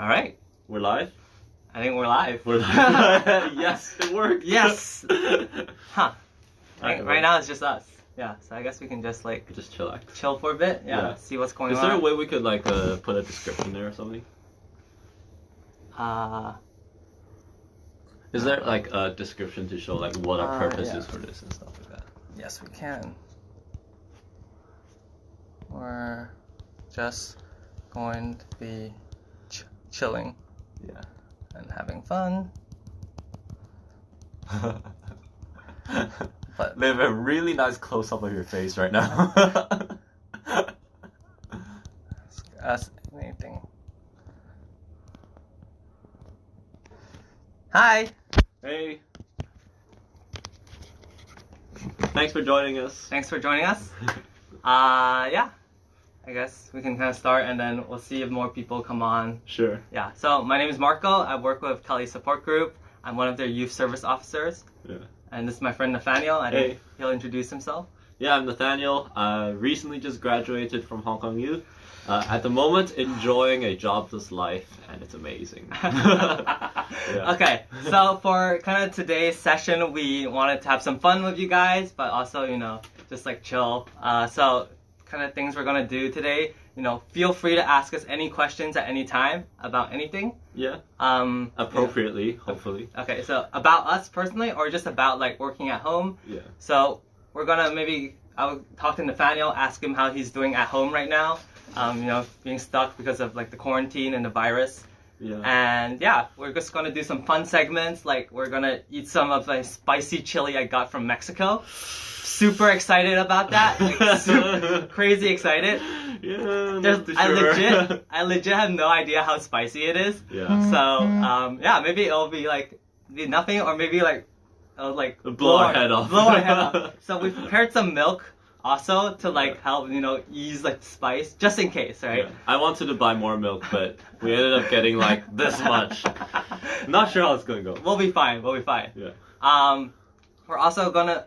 All right. We're live? I think we're live. We're live. Yes, it worked. Yes. Huh. Alright, Right now it's just us. Yeah, so I guess we can just Just chillax. chill for a bit. Yeah. See what's going Is on. there a way we could put a description there or something? Is there like a description to show like what our purpose is for this and stuff like that? Yes, we can. We're just going to be chilling Yeah. and having fun. But They have a really nice close up of your face right now. ask anything. Hi. Hey. Thanks for joining us. Thanks for joining us. Yeah. I guess we can kind of start and then we'll see if more people come on. Sure. Yeah. So my name is Marco. I work with KELY Support Group. I'm one of their youth service officers. Yeah. And this is my friend Nathaniel. I think Hey. he'll introduce himself. Yeah, I'm Nathaniel. I recently just graduated from Hong Kong Youth. At the moment, enjoying a jobless life, and it's amazing. Yeah. Okay, so for kind of today's session, we wanted to have some fun with you guys, but also, just like chill. So kind of things we're gonna do today, feel free to ask us any questions at any time about anything. Yeah. You Appropriately, know. hopefully. Okay, so about us personally, or just about like working at home. Yeah. So we're gonna I'll talk to Nathaniel, ask him how he's doing at home right now. Being stuck because of like the quarantine and the virus. Yeah. And yeah, we're just gonna do some fun segments. Like we're gonna eat some of the spicy chili I got from Mexico. Super excited about that. Like, super crazy excited. Yeah. Not too sure. I legit have no idea how spicy it is. Yeah. So yeah, maybe it'll be nothing, or maybe it'll Blow our head off. Blow our head off. So we prepared some milk also to help ease the spice, just in case, right? Yeah. I wanted to buy more milk, but we ended up getting this much. Not sure how it's gonna go. We'll be fine. Yeah. I'm also gonna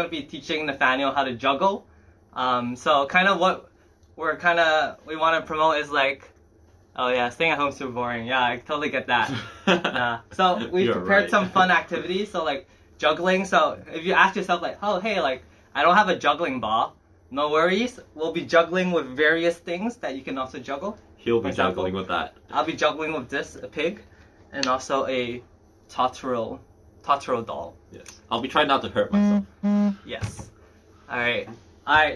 be teaching Nathaniel how to juggle. So kind of what we want to promote is oh yeah, staying at home is super boring. Yeah, I totally get that. So we You're prepared right. some fun activities. So juggling. So if you ask yourself oh hey I don't have a juggling ball, no worries. We'll be juggling with various things that you can also juggle. He'll For be example, juggling with that. I'll be juggling with a pig, and also a Totoro doll. Yes. I'll be trying not to hurt myself. Yes. All right.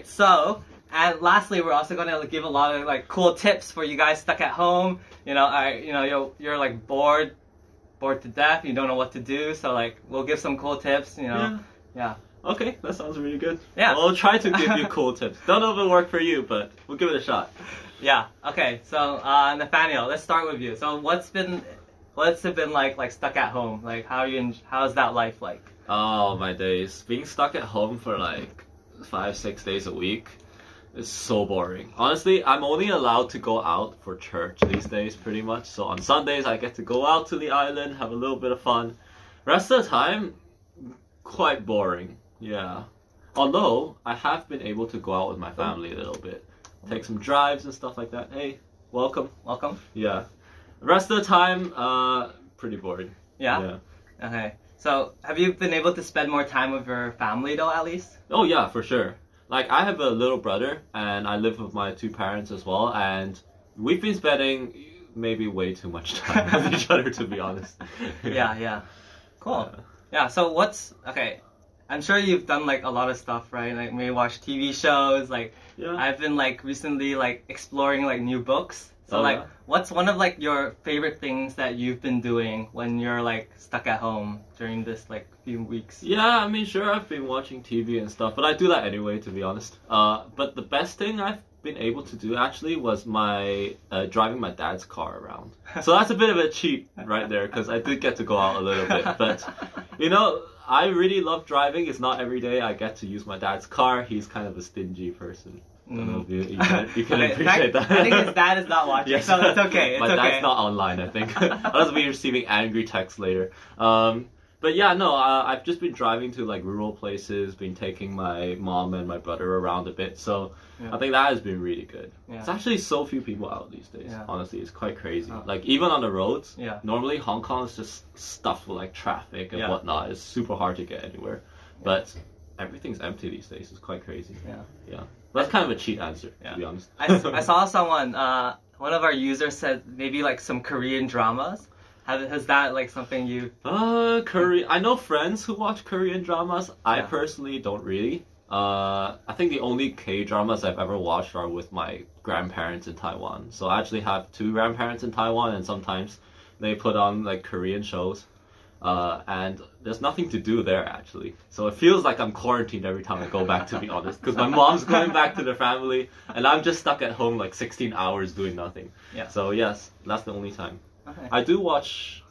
So, and lastly, we're also gonna give a lot of cool tips for you guys stuck at home. You're bored to death. You don't know what to do. So we'll give some cool tips. Yeah. Okay, that sounds really good. Yeah. We'll try to give you cool tips. Don't know if it'll work for you, but we'll give it a shot. Yeah. Okay. So, Nathaniel, let's start with you. So, what's it been like stuck at home? How's that life like? Oh, my days. Being stuck at home for 5-6 days a week is so boring. Honestly, I'm only allowed to go out for church these days, pretty much. So on Sundays, I get to go out to the island, have a little bit of fun. Rest of the time, quite boring. Yeah. Although, I have been able to go out with my family a little bit. Take some drives and stuff like that. Hey, welcome. Welcome. Yeah. The rest of the time, pretty boring. Yeah? Okay. So, have you been able to spend more time with your family though, at least? Oh yeah, for sure. I have a little brother, and I live with my two parents as well, and we've been spending maybe way too much time with each other, to be honest. Yeah. Cool. Yeah, so okay, I'm sure you've done a lot of stuff, right? Maybe watch TV shows, Yeah. I've been recently exploring new books. So yeah. what's one of your favorite things that you've been doing when you're stuck at home during this few weeks? Yeah, I mean, sure, I've been watching TV and stuff, but I do that anyway, to be honest. But the best thing I've been able to do actually was my driving my dad's car around. So that's a bit of a cheat right there, because I did get to go out a little bit. But I really love driving. It's not every day I get to use my dad's car. He's kind of a stingy person. I don't know if you can Okay, appreciate that. I think his dad is not watching, Yes. so it's okay. My dad's not online, I think. I'll just be receiving angry texts later. But yeah, no, I've just been driving to like rural places, been taking my mom and my brother around a bit, so Yeah. I think that has been really good. Yeah. It's actually so few people out these days. Yeah. Honestly, it's quite crazy. Oh. Like even on the roads, Yeah. normally Hong Kong is just stuffed with like traffic and Yeah. whatnot. It's super hard to get anywhere, but everything's empty these days. It's quite crazy. Yeah. Yeah. But that's kind of a cheat answer, Yeah. to be honest. I saw someone, one of our users said maybe like some Korean dramas. Has that like something you? I know friends who watch Korean dramas. I Yeah. personally don't really. I think the only K dramas I've ever watched are with my grandparents in Taiwan. So I actually have two grandparents in Taiwan, and sometimes they put on like Korean shows. And there's nothing to do there actually. So it feels like I'm quarantined every time I go back, to be honest. Because my mom's going back to the family, and I'm just stuck at home like 16 hours doing nothing. Yeah. So yes, that's the only time. Okay. I do watch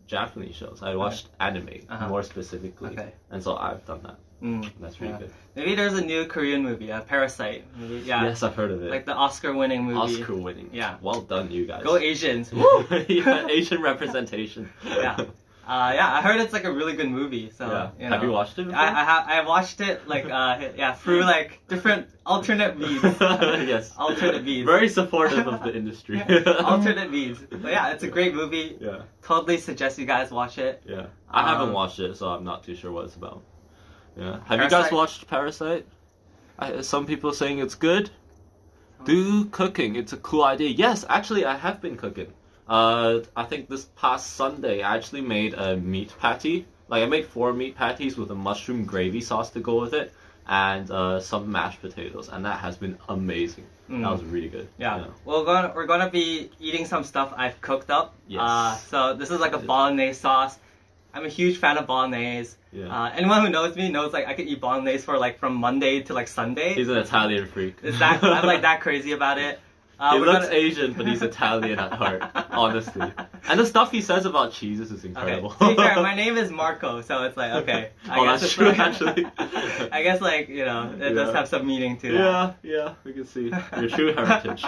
Japanese shows. I watched anime Uh-huh. more specifically, Okay. and so I've done that. Mm, That's really yeah. good. Maybe there's a new Korean movie, Parasite. Maybe, yeah. Yes, I've heard of it. Like the Oscar-winning movie. Oscar winning. Yeah. Well done, you guys. Go Asians. Woo! Yeah, Asian representation. Yeah. Yeah, I heard it's like a really good movie. So Yeah. you know. Have you watched it before? I watched it like through like different alternate means. Yes. Alternate means. Very supportive of the industry. Alternate means. But yeah, it's a great movie. Yeah. Totally suggest you guys watch it. Yeah. I haven't Um, watched it, so I'm not too sure what it's about. Yeah. Have you guys Parasite? watched Parasite? Some people saying it's good. Do cooking. It's a cool idea. Yes, actually, I have been cooking. I think this past Sunday, I actually made a meat patty. Like, I made 4 meat patties with a mushroom gravy sauce to go with it, and some mashed potatoes, and that has been amazing. That was really good. Yeah. We're gonna be eating some stuff I've cooked up. Yes. So this is like a bolognese sauce. I'm a huge fan of bolognese. Yeah. Anyone who knows me knows like I could eat bolognese for like from Monday to like Sunday. He's an Italian freak. I'm like that crazy about it. He we're looks gonna- Asian, but he's Italian at heart, honestly. And the stuff he says about cheeses is Okay. incredible. To be fair, my name is Marco, so it's like okay. That's it's true, like- actually. I guess like it does Yeah. have some meaning to that. Yeah, we can see your true heritage.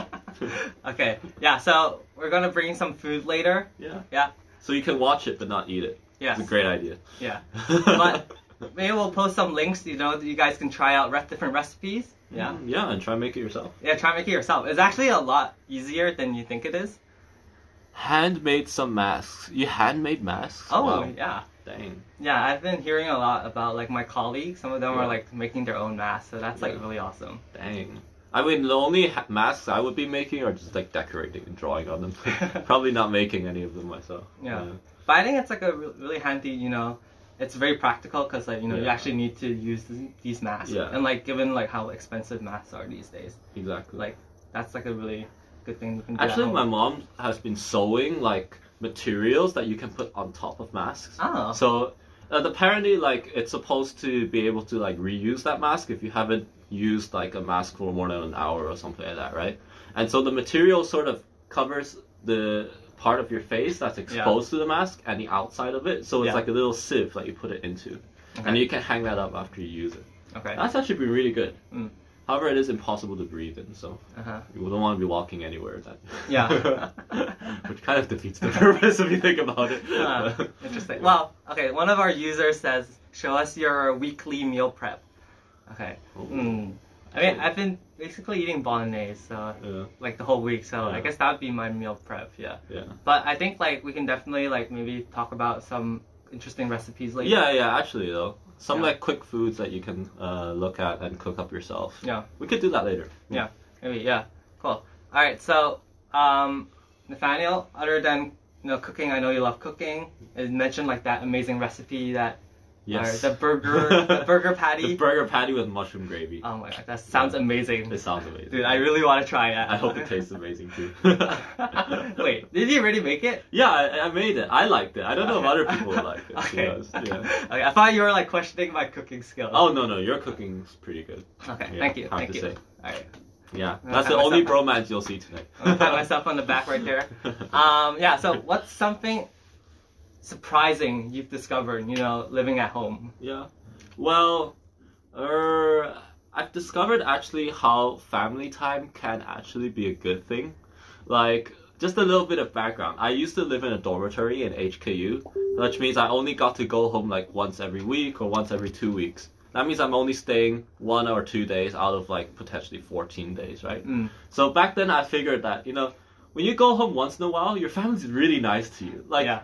Okay. Yeah. So we're gonna bring some food later. Yeah. Yeah. So you can watch it but not eat it. Yes. It's a great idea. Yeah. But maybe we'll post some links. You guys can try out different recipes. Yeah. Yeah, and try and make it yourself. Yeah. Try and make it yourself. It's actually a lot easier than you think it is. Handmade some masks. You handmade masks? Oh Wow. yeah. Dang. Yeah, I've been hearing a lot about like my colleagues. Some of them Yeah. are like making their own masks, so that's like Yeah. really awesome. Dang. I mean, the only masks I would be making are just like decorating and drawing on them. Probably not making any of them myself. Yeah. But I think it's like a really handy, it's very practical because like, you Yeah. actually need to use these masks. Yeah. And like given like how expensive masks are these days, Exactly. like that's like a really good thing you can do. Actually, at my home. mom has been sewing like materials that you can put on top of masks. Oh. So apparently, like it's supposed to be able to like reuse that mask if you haven't used like a mask for more than an hour or something like that, right? And so the material sort of covers the part of your face that's exposed to the mask and the outside of it. So it's Yeah. like a little sieve that you put it into, Okay. and you can hang that up after you use it. Okay. That's actually been really good. Mm. However, it is impossible to breathe in, so Uh-huh. you don't want to be walking anywhere then. Yeah. Which kind of defeats the purpose if you think about it. Interesting. Well, okay, one of our users says, show us your weekly meal prep. Okay. Oh. I mean, I've been basically eating bolognese, Yeah. like the whole week, so I Yeah. guess that would be my meal prep, yeah. Yeah. But I think like we can definitely like maybe talk about some interesting recipes later. Yeah, actually though. Some Yeah. like quick foods that you can look at and cook up yourself. Yeah. We could do that later. Yeah. Maybe, yeah. Cool. Alright, so Nathaniel, other than cooking, I know you love cooking. You mentioned like that amazing recipe that Yes. the burger patty. The burger patty with mushroom gravy. Oh my god, that sounds amazing. It sounds amazing. Dude, I really want to try it. I hope it tastes amazing too. Wait, did you already make it? Yeah, I made it. I liked it. I don't know if other people would like it. Okay. To be honest. Yeah. Okay, I thought you were like questioning my cooking skills. Oh no, your cooking's pretty good. Okay, Yeah, thank you, hard thank to you. say. Alright, Yeah, I'm that's gonna the only pat bromance you'll see tonight. I'm gonna pat myself on the back right there. Yeah, so what's something surprising you've discovered, living at home? Yeah. Well, I've discovered actually how family time can actually be a good thing. Like, just a little bit of background. I used to live in a dormitory in HKU, which means I only got to go home like once every week or once every 2 weeks. That means I'm only staying 1 or 2 days out of like potentially 14 days, right? So back then I figured that, you know, when you go home once in a while, your family's really nice to you. Like,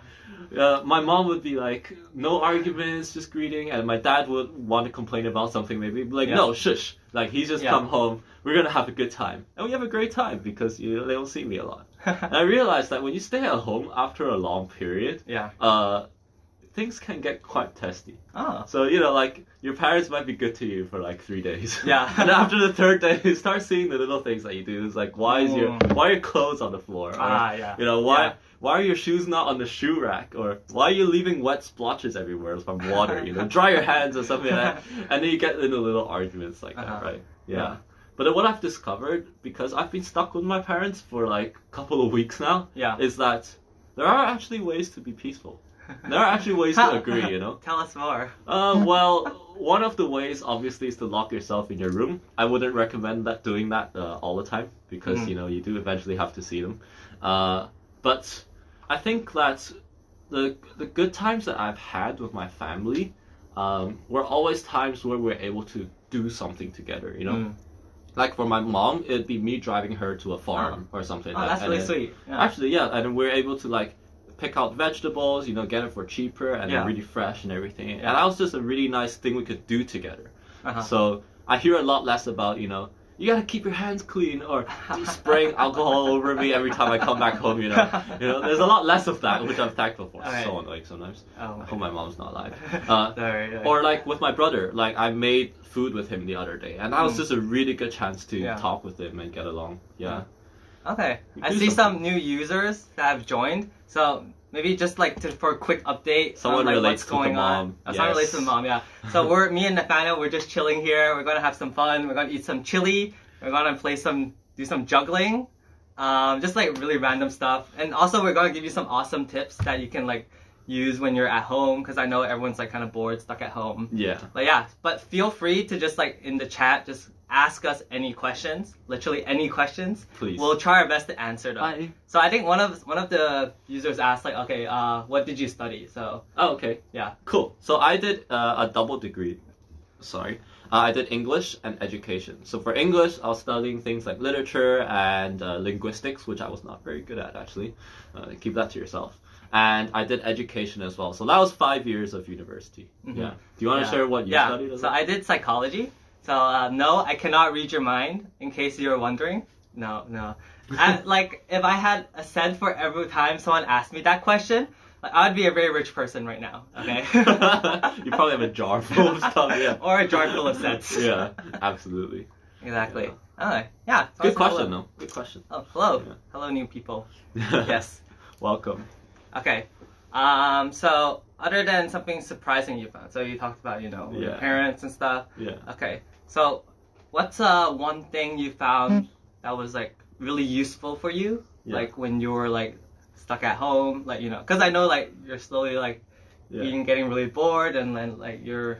my mom would be like, no arguments, just greeting, and my dad would want to complain about something, maybe be like, no, shush. Like, he's just come home, we're gonna have a good time. And we have a great time because, you know, they don't see me a lot. And I realized that when you stay at home after a long period, things can get quite testy. So, you know, like, your parents might be good to you for like 3 days. And after the third day, you start seeing the little things that you do. It's like, why are your clothes on the floor? Or, you know, why are your shoes not on the shoe rack? Or why are you leaving wet splotches everywhere from water? You know, dry your hands or something like that. And then you get into little arguments like that, right? But then what I've discovered, because I've been stuck with my parents for like a couple of weeks now, is that there are actually ways to be peaceful. There are actually ways to agree, you know? Tell us more. Well, one of the ways, obviously, is to lock yourself in your room. I wouldn't recommend doing that all the time, because, you know, you do eventually have to see them. But I think that the good times that I've had with my family were always times where we're able to do something together, you know? Like for my mom, it'd be me driving her to a farm or something like that. That's really sweet. Actually, and we're able to like pick out vegetables, you know, get it for cheaper and they're really fresh and everything. And that was just a really nice thing we could do together. So I hear a lot less about, you know, you gotta keep your hands clean or spraying alcohol over me every time I come back home, you know. You know, there's a lot less of that, which I'm thankful for. So annoying sometimes. I hope my mom's not alive. Or like with my brother, like I made food with him the other day, and that was just a really good chance to talk with him and get along. Okay, I see some new users that have joined, so maybe just like for a quick update. Someone like, relates what's going to the mom. on. Someone relates to the mom, So me and Nathaniel, we're just chilling here. We're gonna have some fun. We're gonna eat some chili. We're gonna do some juggling, just like really random stuff. And also we're gonna give you some awesome tips that you can like use when you're at home, because I know everyone's like kind of bored, stuck at home. But feel free to just like in the chat, just ask us any questions, literally any questions. Please. We'll try our best to answer them. So I think one of the users asked like, okay, what did you study? So. Oh, okay. Cool. So I did a double degree. I did English and education. So for English, I was studying things like literature and linguistics, which I was not very good at actually. Keep that to yourself. And I did education as well. So that was 5 years of university. Do you want to share what you studied? So I did psychology. So no, I cannot read your mind, in case you're wondering. No. Like, if I had a cent for every time someone asked me that question, like, I would be a very rich person right now, okay? You probably have a jar full of stuff, Or a jar full of cents. Absolutely. Exactly. Good question, though. Good question. Oh, hello. Hello, new people. Yes. Welcome. Okay. So, other than something surprising you found, so you talked about, you know, your parents and stuff. Okay. So, what's one thing you found that was like really useful for you, like when you were like stuck at home, like, you know, because I know like you're slowly like getting really bored, and then like you're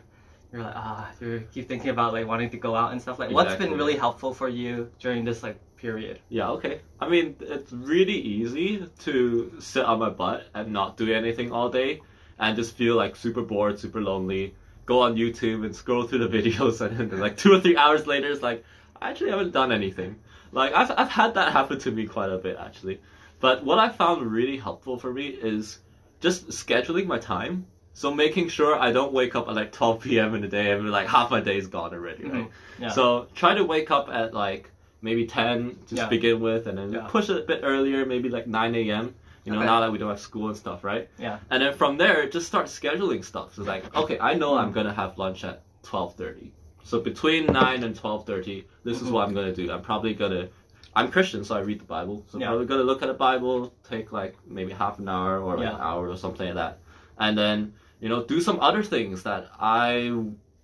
like you keep thinking about like wanting to go out and stuff. Like, what's been really helpful for you during this like period? Okay. I mean, it's really easy to sit on my butt and not do anything all day and just feel like super bored, super lonely. Go on YouTube and scroll through the videos, and then like 2 or 3 hours later, it's like, I actually haven't done anything. Like, I've had that happen to me quite a bit, actually. But what I found really helpful for me is just scheduling my time. So making sure I don't wake up at like 12 p.m. in the day and be like, half my day is gone already, right? So try to wake up at like maybe 10 to begin with, and then push it a bit earlier, maybe like 9 a.m. You know, now that we don't have school and stuff, right? And then from there, just start scheduling stuff. So like, okay, I know I'm gonna have lunch at 12:30. So between 9 and 12:30, this is what I'm gonna do. I'm Christian, so I read the Bible. So I'm probably gonna look at the Bible, take like maybe half an hour or like an hour or something like that. And then, you know, do some other things that I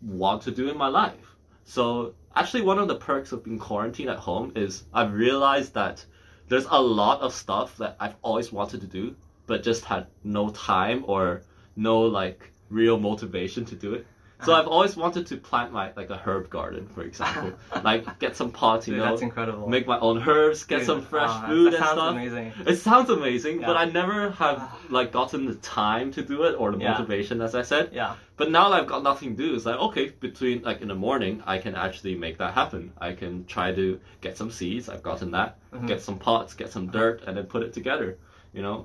want to do in my life. So actually one of the perks of being quarantined at home is I've realized that there's a lot of stuff that I've always wanted to do, but just had no time or no like real motivation to do it. So I've always wanted to plant like a herb garden, for example. Like get some pots, Dude, that's incredible. make my own herbs, get Dude, some fresh that food and sounds stuff. amazing. It sounds amazing, but Yeah. I never have like gotten the time to do it or the Yeah. motivation, as I said. Yeah. But now that I've got nothing to do, it's like, okay, between like in the morning, I can actually make that happen. I can try to get some seeds, I've gotten that, get some pots, get some dirt, and then put it together,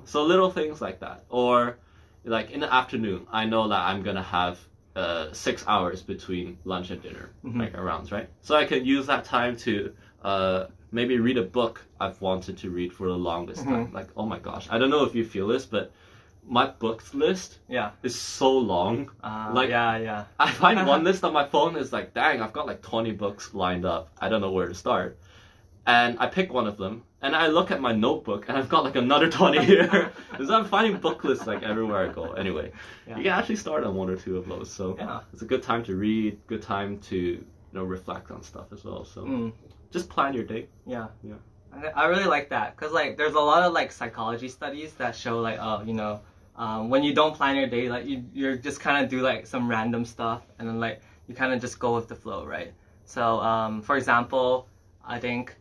So little things like that. Or like in the afternoon, I know that I'm gonna have 6 hours between lunch and dinner, like around, right? So I can use that time to maybe read a book I've wanted to read for the longest time. Like, oh my gosh, I don't know if you feel this, but my books list is so long. Yeah. I find one list on my phone is like, dang, I've got like 20 books lined up. I don't know where to start. And I pick one of them, and I look at my notebook, and I've got like another 20 here. Because I'm finding book lists like everywhere I go. Anyway, you can actually start on one or two of those. So it's a good time to read, good time to reflect on stuff as well. So just plan your day. Yeah. I really like that, because like there's a lot of like psychology studies that show like, when you don't plan your day, like you're just kind of do like some random stuff, and then like you kind of just go with the flow, right? So for example, I think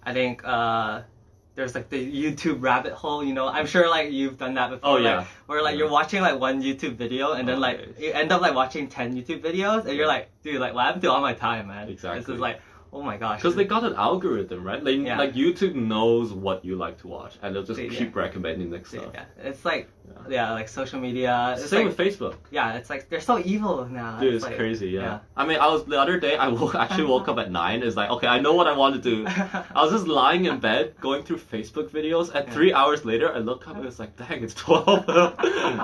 there's like the YouTube rabbit hole, I'm sure like you've done that before. Oh yeah. Like, where like you're watching like one YouTube video, and then like you end up like watching 10 YouTube videos, and you're like, dude, like what happened to all my time, man? Exactly. This is like, oh my gosh. Because they got an algorithm, right? Like YouTube knows what you like to watch, and they'll just keep recommending next stuff. Yeah, it's like like social media. It's Same like, with Facebook. Yeah, it's like they're so evil now. Dude, it's like, crazy. Yeah. I mean, the other day I actually woke up at 9. It's like, okay, I know what I want to do. I was just lying in bed going through Facebook videos, and 3 hours later I look up and it's like, dang, it's 12. What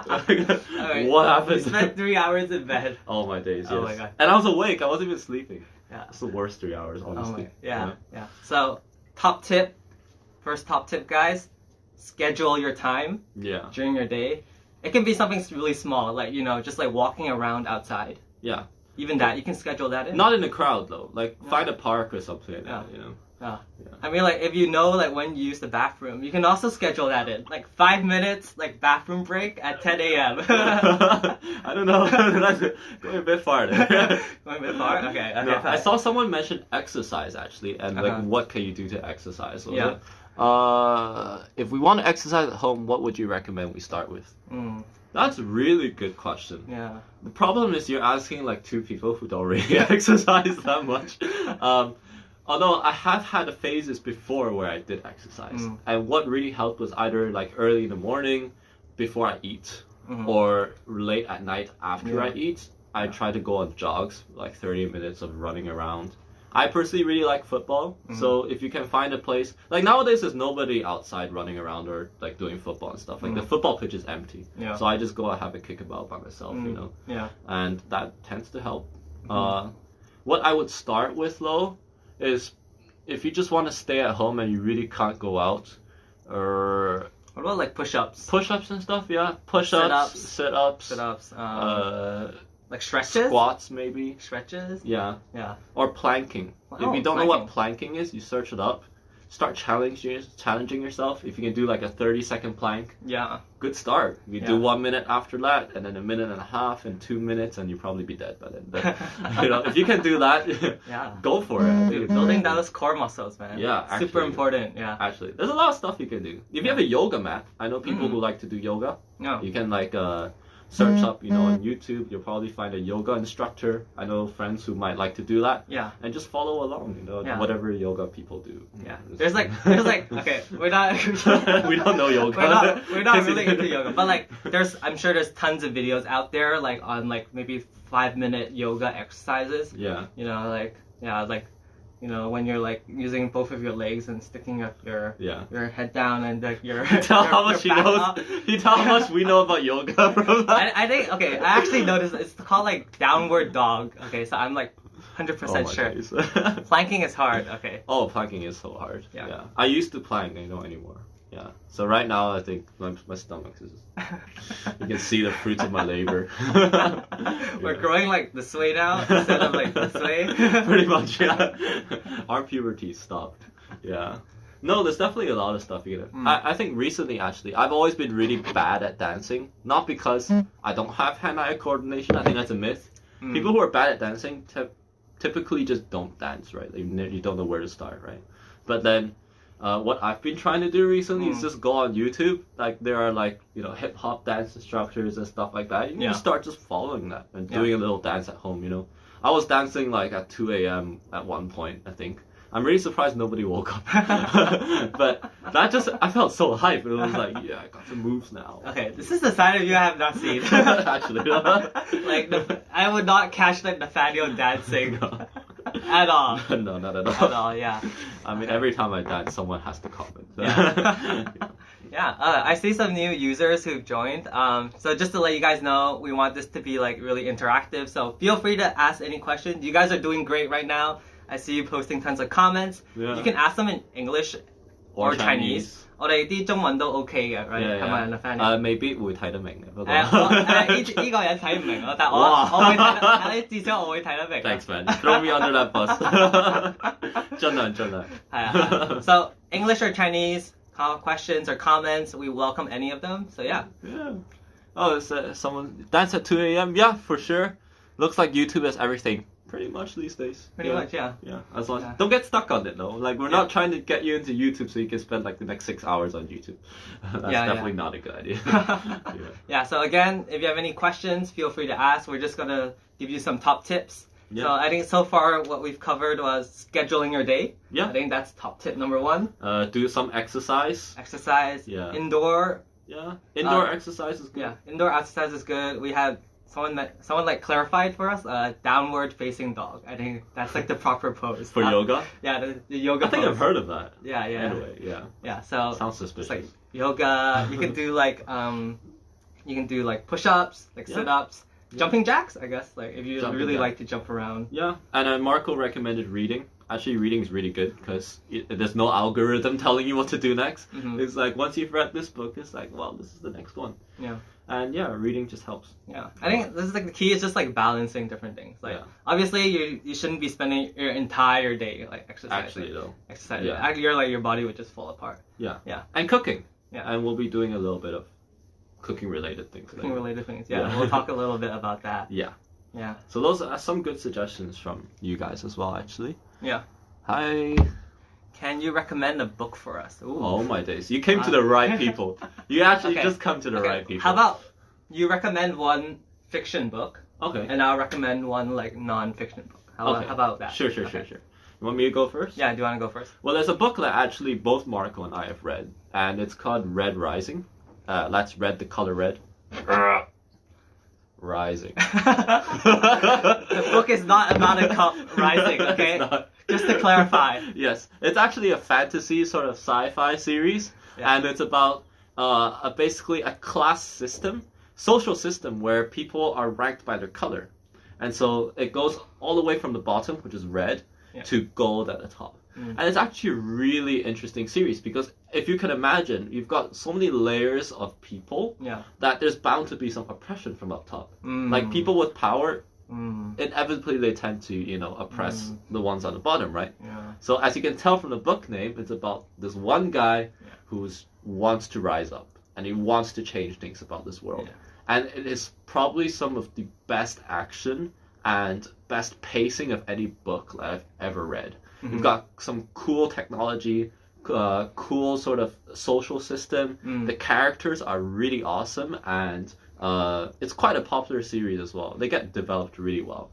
happened? You spent 3 hours in bed. Oh my days. Yes. Oh my god. And I was awake. I wasn't even sleeping. Yeah. It's the worst 3 hours, honestly. Yeah. So, first top tip, guys, schedule your time during your day. It can be something really small, like, just like walking around outside. Yeah. Even that, you can schedule that in. Not in a crowd, though. Like, find a park or something like that, Yeah. I mean, like, if you know, like, when you use the bathroom, you can also schedule that in. Like, 5 minutes, like, bathroom break at 10 a.m. I don't know. That's going a bit far there. Going a bit far? Okay. No, I saw someone mention exercise, actually, and, like, what can you do to exercise? So if we want to exercise at home, what would you recommend we start with? That's a really good question. Yeah. The problem is you're asking, like, two people who don't really exercise that much. Although I have had phases before where I did exercise, and what really helped was either like early in the morning before I eat, or late at night after I eat. I try to go on jogs, like 30 minutes of running around. I personally really like football, so if you can find a place, like nowadays there's nobody outside running around or like doing football and stuff. Like the football pitch is empty, so I just go and have a kickabout by myself, and that tends to help. What I would start with though is if you just want to stay at home and you really can't go out, or what about like push-ups? Push-ups and stuff, yeah. Push-ups, sit-ups, like stretches, squats maybe. Stretches, yeah. Or planking. Oh, if you don't know what planking is, you search it up. Start challenging yourself. If you can do like a 30-second plank, good start. You do 1 minute after that, and then a minute and a half, and 2 minutes, and you'll probably be dead by then. But, if you can do that, go for it. Dude, building those core muscles, man. Yeah, actually, super important. Yeah, actually, there's a lot of stuff you can do. If you have a yoga mat, I know people who like to do yoga. You can like search up, on YouTube. You'll probably find a yoga instructor. I know friends who might like to do that. Yeah. And just follow along, whatever yoga people do. Yeah. There's like, okay, we're not. We don't know yoga. We're not really into yoga, but like, I'm sure there's tons of videos out there, like on like maybe 5-minute yoga exercises. Yeah. When you're like using both of your legs and sticking up your head down and like your. You tell how much he knows. You tell how much we know about yoga from that. I think I actually noticed it's called like downward dog. Okay, so I'm like 100% sure. Planking is hard. Okay. Oh, planking is so hard. Yeah. I used to plank. I don't anymore. Yeah. So right now I think my stomach is. You can see the fruits of my labor. We're growing like this way now instead of like this way. Pretty much, yeah. Our puberty stopped. Yeah. No, there's definitely a lot of stuff you can do. I think recently, actually, I've always been really bad at dancing. Not because I don't have hand-eye coordination. I think that's a myth. People who are bad at dancing typically just don't dance, right? You don't know where to start, right? But then what I've been trying to do recently is just go on YouTube. Like there are like, you know, hip hop dance instructors and stuff like that. You can start just following that and doing a little dance at home, you know. I was dancing like at 2 a.m. at one point, I think. I'm really surprised nobody woke up. But I felt so hyped. It was like, yeah, I got some moves now. Okay, this is the side of you I have not seen. Actually. Like, I would not catch like Nathaniel dancing. No. At all. No, not at all. At all, yeah. I mean, every time I dance, someone has to comment. Yeah, I see some new users who've joined. So just to let you guys know, we want this to be like really interactive. So feel free to ask any questions. You guys are doing great right now. I see you posting tons of comments. Yeah. You can ask them in English or Chinese. 我哋啲中文都 OK 嘅，right？ 係咪 Nathaniel？ 未必會睇得明嘅，不過呢個人睇唔明咯，但我會睇，至少我會睇得明。Thanks man, throw me under that bus 。盡量。係啊。So English or Chinese questions or comments, we welcome any of them. So yeah. Oh, someone dance at 2 a.m. Yeah, for sure. Looks like YouTube is everything. Pretty much these days. Pretty much, yeah. Yeah, as long don't get stuck on it though. Like we're not trying to get you into YouTube so you can spend like the next 6 hours on YouTube. That's definitely not a good idea. Yeah. So again, if you have any questions, feel free to ask. We're just gonna give you some top tips. So I think so far what we've covered was scheduling your day. Yeah. I think that's top tip number 1. Do some exercise. Yeah. Indoor. Yeah. Indoor exercise is good. Yeah. Indoor exercise is good. We had someone like clarified for us, downward facing dog. I think that's like the proper pose. For yoga? Yeah, the yoga I think pose. I've heard of that. Yeah. Anyway, Yeah, so sounds suspicious. Like yoga, you can do like push-ups, like sit-ups, jumping jacks, I guess, like if you really like to jump around. Yeah, and Marco recommended reading. Actually, reading is really good because there's no algorithm telling you what to do next. It's like once you've read this book, it's like, well, this is the next one. Yeah. And reading just helps. Yeah, I think this is like the key is just like balancing different things. Like obviously you shouldn't be spending your entire day like exercising. Actually though. Exercising. Yeah. Your body would just fall apart. Yeah. Yeah. And cooking. Yeah. And we'll be doing a little bit of cooking related things. Yeah. We'll talk a little bit about that. Yeah. Yeah. So those are some good suggestions from you guys as well, actually. Yeah. Hi. Can you recommend a book for us? Ooh. Oh my days. You came to the right people. You actually just come to the right people. How about you recommend one fiction book? Okay. And I'll recommend one like non-fiction book. How about that? Sure. You want me to go first? Yeah, do you want to go first? Well, there's a book that actually both Marco and I have read, and it's called Red Rising. Let's read the color red. Rising. The book is not about a cup rising, okay? Just to clarify. Yes, it's actually a fantasy sort of sci-fi series, and it's about basically a class system, social system where people are ranked by their color, and so it goes all the way from the bottom, which is red, to gold at the top. And it's actually a really interesting series because if you can imagine, you've got so many layers of people that there's bound to be some oppression from up top. Like people with power, inevitably they tend to, oppress the ones on the bottom, right? Yeah. So as you can tell from the book name, it's about this one guy who wants to rise up and he wants to change things about this world. And it is probably some of the best action and best pacing of any book that I've ever read. You've got some cool technology, cool sort of social system. The characters are really awesome, and it's quite a popular series as well. They get developed really well.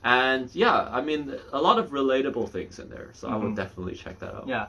And I mean, a lot of relatable things in there, so I would definitely check that out. Yeah.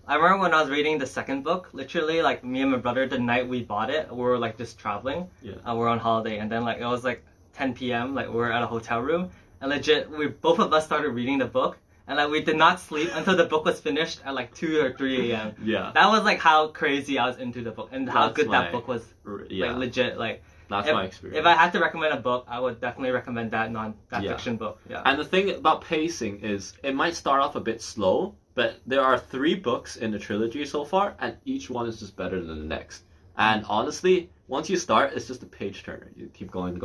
I remember when I was reading the second book, literally, like, me and my brother, the night we bought it, we were, like, just traveling. We're on holiday, and then, like, it was, like, 10 p.m., like, we're at a hotel room, and legit, both of us started reading the book, and like we did not sleep until the book was finished at like 2 or 3 a.m. Yeah. That was like how crazy I was into the book and how good that book was. Like legit, like. That's my experience. If I had to recommend a book, I would definitely recommend that fiction book. Yeah. And the thing about pacing is it might start off a bit slow, but there are 3 books in the trilogy so far, and each one is just better than the next. And honestly, once you start, it's just a page turner. You keep going.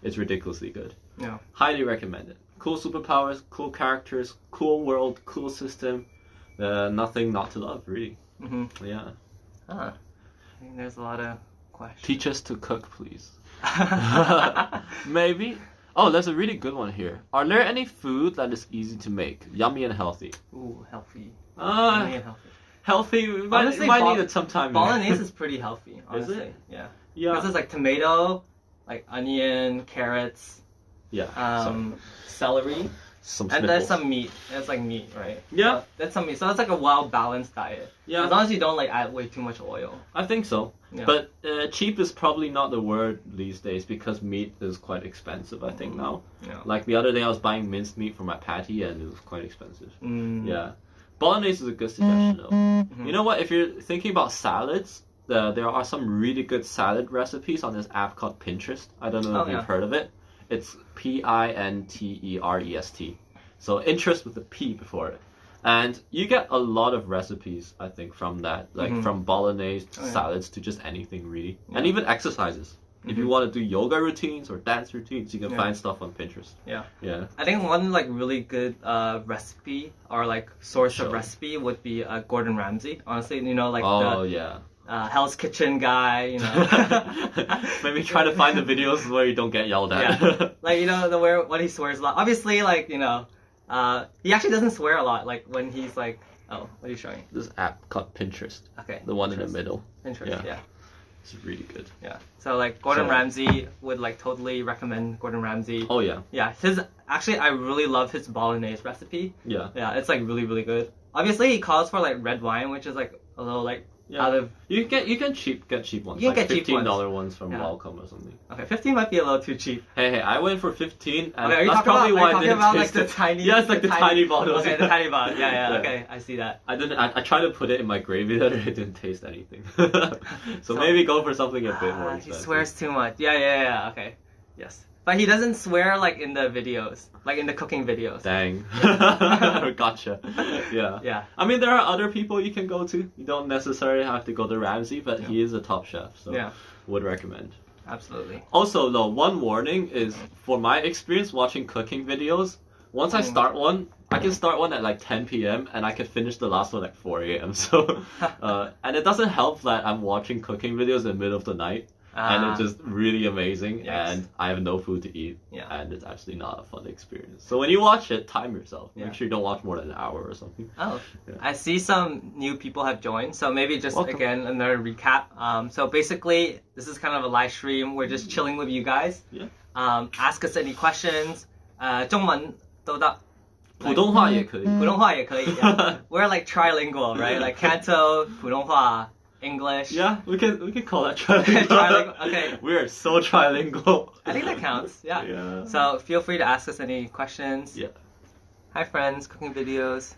It's ridiculously good. Yeah. Highly recommend it. Cool superpowers, cool characters, cool world, cool system. Nothing not to love, really. Yeah. I think there's a lot of questions. Teach us to cook, please. Maybe. Oh, there's a really good one here. Are there any food that is easy to make, yummy and healthy? Ooh, healthy. Yummy and healthy. Healthy. Honestly, might need some time. Bolognese is pretty healthy. Honestly. Is it? Yeah. Yeah. Because it's like tomato, like onion, carrots, Yeah. celery, Some and there's snipples. some meat. It's like meat, right? Yeah. So that's some meat. So it's like a well balanced diet. Yeah. As long as you don't like add way too much oil. I think so. Yeah. But cheap is probably not the word these days because meat is quite expensive, I think, now. Yeah. Like the other day I was buying minced meat for my patty and it was quite expensive. Mm. Yeah. Bolognese is a good suggestion though. Mm-hmm. You know what? If you're thinking about salads, there are some really good salad recipes on this app called Pinterest. I don't know if you've heard of it. It's Pinterest. So interest with a P before it. And you get a lot of recipes, I think, from that. Like from bolognese to salads to just anything really. Yeah. And even exercises. If you want to do yoga routines or dance routines, you can find stuff on Pinterest. Yeah. Yeah. I think one like really good recipe or like source of recipe would be Gordon Ramsay. Honestly, you know, like Hell's Kitchen guy, you know. Maybe try to find the videos where you don't get yelled at. Yeah. Like, you know, when he swears a lot. Obviously, like, you know, he actually doesn't swear a lot. Like when he's like, oh, what are you showing? This app called Pinterest. Okay. The one in the middle. Pinterest, yeah. It's really good. Yeah. So like Gordon Ramsay would like totally recommend Gordon Ramsay. Oh yeah. Yeah. I really love his bolognese recipe. Yeah. Yeah, it's like really, really good. Obviously he calls for like red wine, which is like a little like out of you can get cheap ones. You can like get cheap $15 ones from Welcome or something. Okay, 15 might be a little too cheap. Hey, I went for 15 and okay, that's probably why I didn't about taste like the tiny Yeah, it's like the tiny bottles. Okay, the tiny bottle. Yeah, okay, I see that. I tried to put it in my gravy that it didn't taste anything. so maybe go for something a bit more expensive. He swears too much. Yeah, okay. Yes. But he doesn't swear like in the videos, like in the cooking videos. Dang. Gotcha. Yeah. Yeah. I mean, there are other people you can go to. You don't necessarily have to go to Ramsay, but he is a top chef, so would recommend. Absolutely. Also, though, one warning is, for my experience watching cooking videos, once I start one, I can start one at like 10 p.m. and I can finish the last one at 4 a.m. So, and it doesn't help that I'm watching cooking videos in the middle of the night. And it's just really amazing, and I have no food to eat, and it's actually not a fun experience. So when you watch it, time yourself. Make sure you don't watch more than an hour or something. Oh, I see some new people have joined, so maybe just again another recap. So basically, this is kind of a live stream. We're just chilling with you guys. Yeah. Ask us any questions. 中文都得。普通话也可以。普通话也可以。Yeah. We're like trilingual, right? Like Canto, 普通话. English. Yeah, we can call that trilingual. Okay. We are so trilingual. I think that counts. Yeah. So feel free to ask us any questions. Yeah. Hi friends, cooking videos.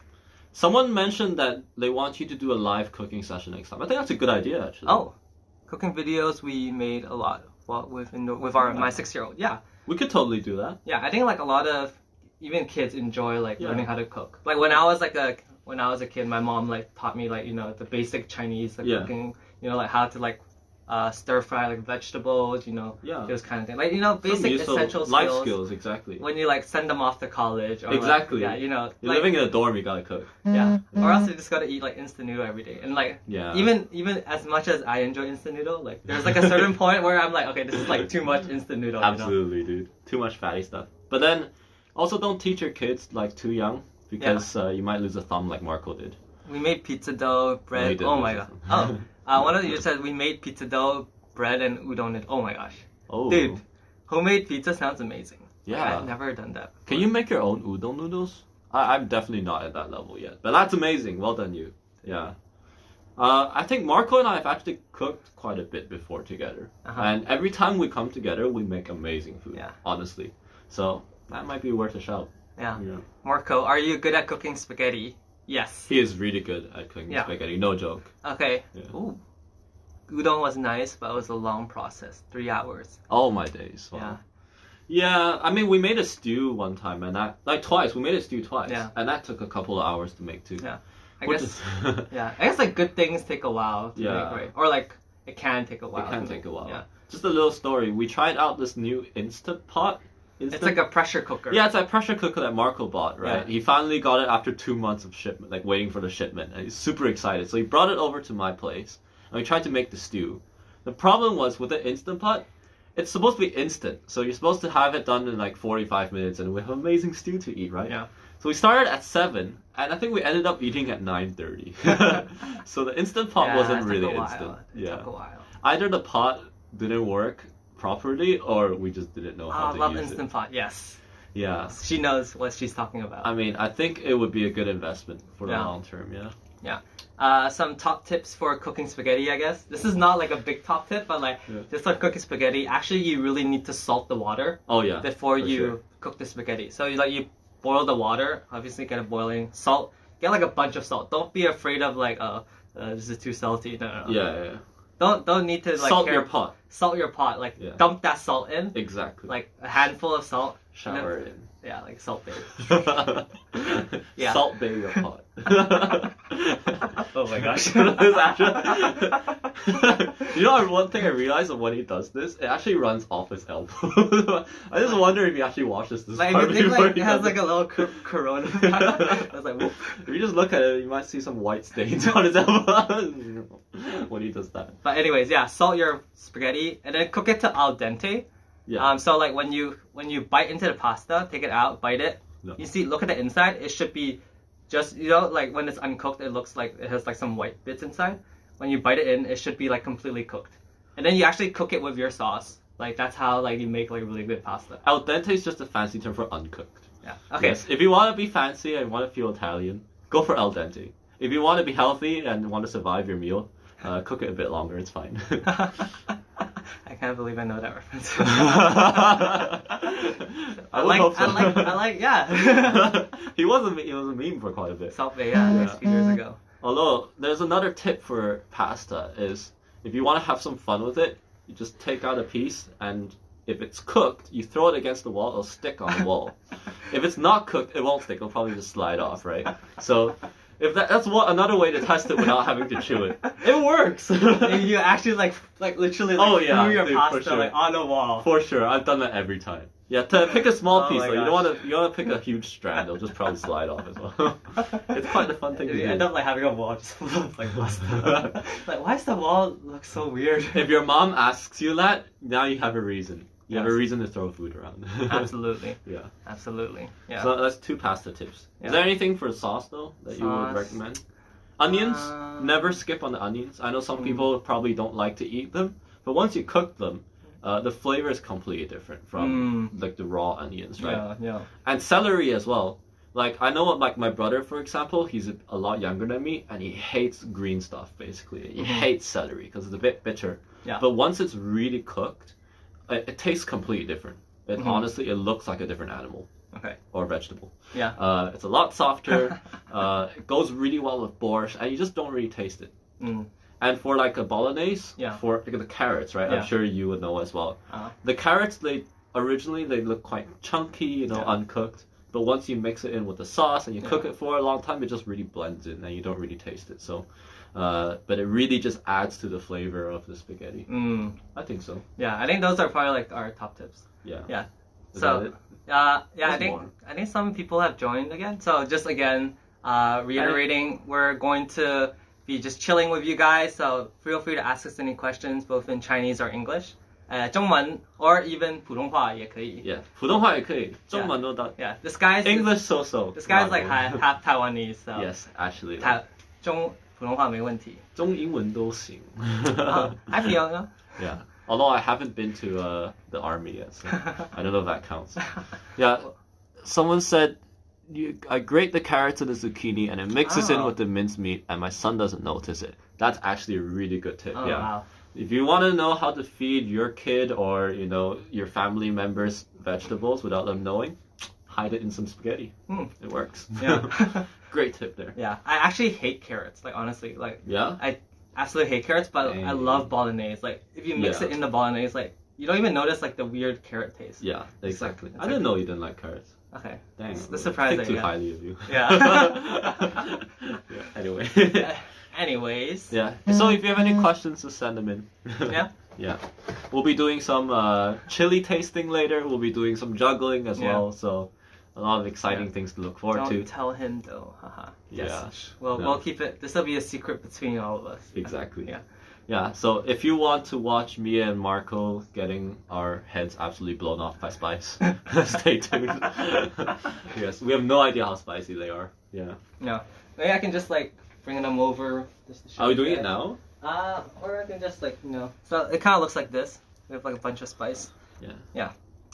Someone mentioned that they want you to do a live cooking session next time. I think that's a good idea, actually. Oh, cooking videos we made a lot with my 6-year-old. Yeah. We could totally do that. Yeah, I think like a lot of even kids enjoy like learning how to cook. Like when I was a kid, my mom like taught me like, you know, the basic Chinese like cooking, you know, like how to like stir fry like vegetables, you know, those kind of things. Like, you know, basic essential skills. Life skills, exactly. When you like send them off to college or exactly. Like, you know, you're living in a dorm, you gotta cook. Yeah. Or else you just gotta eat like instant noodle every day. And like even as much as I enjoy instant noodle, like there's like a certain point where I'm like, okay, this is like too much instant noodle. Absolutely, dude. Too much fatty stuff. But then also don't teach your kids like too young. Because you might lose a thumb like Marco did. We made pizza dough, bread. Oh my god. One of you said we made pizza dough, bread, and udon. Oh my gosh. Oh. Dude, homemade pizza sounds amazing. Yeah. Like, I've never done that. Can you make your own udon noodles? I'm definitely not at that level yet. But that's amazing. Well done, you. Yeah. I think Marco and I have actually cooked quite a bit before together. And every time we come together, we make amazing food. Yeah. Honestly. So that might be worth a shout. Yeah. Marco, are you good at cooking spaghetti? Yes. He is really good at cooking spaghetti, no joke. Okay. Yeah. Ooh. Udon was nice, but it was a long process. 3 hours. Oh my days. Wow. Yeah, I mean, we made a stew one time, and that, like twice, we made a stew twice. Yeah. And that took a couple of hours to make too. Yeah. I guess like good things take a while to make, right? Or like, it can take a while. It can take a while. Yeah. Just a little story. We tried out this new Instant Pot. It's like a pressure cooker. Yeah, it's a pressure cooker that Marco bought, right? Yeah. He finally got it after 2 months of shipment, like waiting for the shipment. And he's super excited. So he brought it over to my place, and we tried to make the stew. The problem was with the Instant Pot, it's supposed to be instant. So you're supposed to have it done in like 45 minutes, and we have amazing stew to eat, right? Yeah. So we started at 7, and I think we ended up eating at 9:30. So the instant pot wasn't it took really a while. instant. It took a while. Either the pot didn't work properly, or we just didn't know how I to love use Instant Pot, yes. Yeah. She knows what she's talking about. I mean, I think it would be a good investment for the Yeah. long term, yeah. Some top tips for cooking spaghetti, I guess. This is not like a big top tip, but like just like cooking spaghetti, actually you really need to salt the water Oh yeah. before for you sure. cook the spaghetti. So you boil the water, obviously get it boiling. Salt, get like a bunch of salt. Don't be afraid of like this is too salty. No. Yeah. Don't need to like Salt your pot. Salt your pot. Like dump that salt in. Exactly. Like a handful of salt. Shower in. Yeah, like salt bath. Salt bay your pot. Oh my gosh. It's actually... You know, one thing I realized when he does this, it actually runs off his elbow. I just wonder if he actually washes this Like, part if you think before like he it has does like it. a little corona. I was like, whoop. If you just look at it, you might see some white stains on his elbow when he does that. But anyways, salt your spaghetti and then cook it to al dente. Yeah. So like when you bite into the pasta, take it out, bite it. No. You see, look at the inside. It should be just like when it's uncooked, it looks like it has like some white bits inside. When you bite it in, it should be like completely cooked. And then you actually cook it with your sauce. Like that's how like you make like really good pasta. Al dente is just a fancy term for uncooked. Yeah. Okay. Yes, if you want to be fancy and want to feel Italian, go for al dente. If you want to be healthy and want to survive your meal, cook it a bit longer. It's fine. I can't believe I know that reference. I hope so. I like, yeah. He was a meme for quite a bit. Salt Bay, a few years ago. Although, there's another tip for pasta is, if you want to have some fun with it, you just take out a piece, and if it's cooked, you throw it against the wall, it'll stick on the wall. If it's not cooked, it won't stick, it'll probably just slide off, right? So, if that's another way to test it without having to chew it. It works! You actually like literally Oh, yeah, threw your dude, pasta for sure. like on the wall. For sure, I've done that every time. Yeah, to pick a small Oh piece my though. You gosh. don't want to pick a huge strand. It'll just probably slide off as well. It's quite a fun thing to You do. end up like having a wall just full of like pasta. Like, why does the wall look so weird? If your mom asks you that, now you have a reason. You have a Yes. reason to throw food around. Absolutely. Yeah. Absolutely. Yeah. So that's 2 pasta tips. Yeah. Is there anything for sauce though that you would Sauce. recommend? Onions, Um, never skip on the onions. I know some people probably don't like to eat them, but once you cook them, the flavor is completely different from like the raw onions, right? Yeah. And celery as well. Like I know, like my brother, for example, he's a lot younger than me, and he hates green stuff. Basically, he hates celery because it's a bit bitter. Yeah. But once it's really cooked, it tastes completely different. It honestly, it looks like a different animal Okay. or vegetable. Yeah. It's a lot softer. It goes really well with borscht, and you just don't really taste it. Mm. And for like a bolognese, Yeah. for like, the carrots, right? Yeah. I'm sure you would know as well. Uh-huh. The carrots, they look quite chunky, uncooked. But once you mix it in with the sauce and you cook it for a long time, it just really blends in and you don't really taste it. So, but it really just adds to the flavor of the spaghetti. Mm. I think so. Yeah. I think those are probably like our top tips. Yeah. Yeah. Is So, that it? I There's think more. I think some people have joined again. So just again, reiterating, we're going to be just chilling with you guys. So feel free to ask us any questions, both in Chinese or English, 中文 or even 普通话也可以. Yeah. 普通话也可以，中文都得。 Yeah. This guy's English so-so. This guy's like Not really. half Taiwanese. So Yes, actually. 普通话没问题. 中英文都行。 I feel, yeah. Yeah. Although I haven't been to the army yet, so I don't know if that counts. Yeah. Someone said, I grate the carrots and the zucchini and it mixes in Oh. with the minced meat and my son doesn't notice it. That's actually a really good tip. Oh, yeah. wow. If you want to know how to feed your kid or, your family members vegetables without them knowing, hide it in some spaghetti. It works. Yeah. Great tip there. Yeah. I actually hate carrots. Like, honestly, like, Yeah? I absolutely hate carrots, but I Dang. love bolognese. Like, if you mix Yeah. it in the bolognese, like, you don't even notice, like, the weird carrot taste. Yeah, exactly. it's I didn't know you didn't like carrots. Okay. Dang. That's surprising. Think too yeah. highly of you. Yeah. Yeah, anyway. Anyways. Yeah. So if you have any questions, just send them in. Yeah. Yeah. We'll be doing some chili tasting later. We'll be doing some juggling as Yeah. well. So a lot of exciting things to look forward Don't to. tell him though. Haha. Yeah. Yes. Well, No. we'll keep it. This will be a secret between all of us. Exactly. Yeah. Yeah, so if you want to watch me and Marco getting our heads absolutely blown off by spice, stay tuned. Yes, we have no idea how spicy they are. Yeah. No. Maybe I can just like bring them over. Just to show Are we you doing it guys. now? Or I can just like, So it kind of looks like this. We have like a bunch of spice. Yeah. Yeah.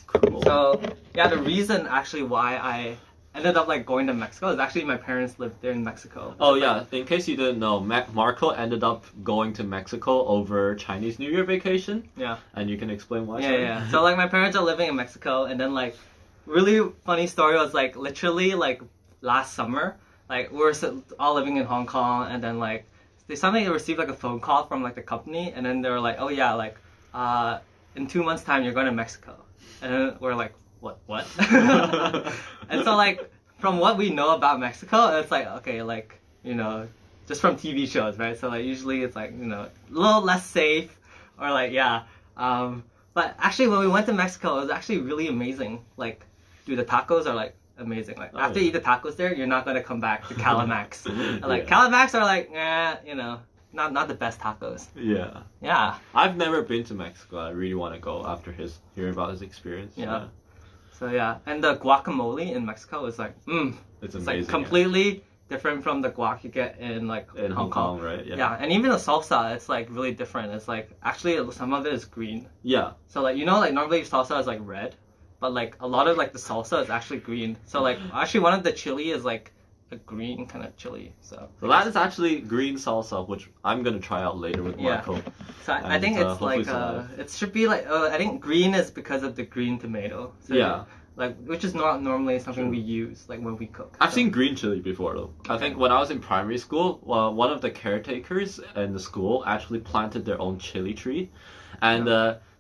Cool. So yeah, the reason actually why I ended up like going to Mexico is actually my parents lived there in Mexico. Oh yeah, in case you didn't know, Marco ended up going to Mexico over Chinese New Year vacation. Yeah. And you can explain why. Yeah, sorry? yeah. So like my parents are living in Mexico, and then like really funny story was like literally like last summer, like we were all living in Hong Kong, and then like they suddenly received like a phone call from like the company, and then they were like, oh yeah, like in 2 months time you're going to Mexico, and then we're like, what? And so like from what we know about Mexico, it's like okay, like just from TV shows, right? So like usually it's like a little less safe, or like yeah. But actually, when we went to Mexico, it was actually really amazing. Like, dude, the tacos are like amazing. Like, after you eat the tacos there, you're not gonna come back to Calamax. Like, Calamax are like, not the best tacos. Yeah. Yeah. I've never been to Mexico. I really want to go after hearing about his experience. Yeah. So yeah, and the guacamole in Mexico is like, It's like amazing. completely different from the guac you get in like In Hong Kong, right? Yeah, and even the salsa, it's like really different. It's like actually some of it is green. Yeah. So like like normally salsa is like red, but like a lot of like the salsa is actually green. So like actually one of the chili is like a green kind of chili. So that is actually green salsa, which I'm gonna try out later with Marco. So I think it's like it should be like I think green is because of the green tomato. So yeah. Like which is not normally something we use like when we cook. I've seen green chili before though. I think when I was in primary school, one of the caretakers in the school actually planted their own chili tree, and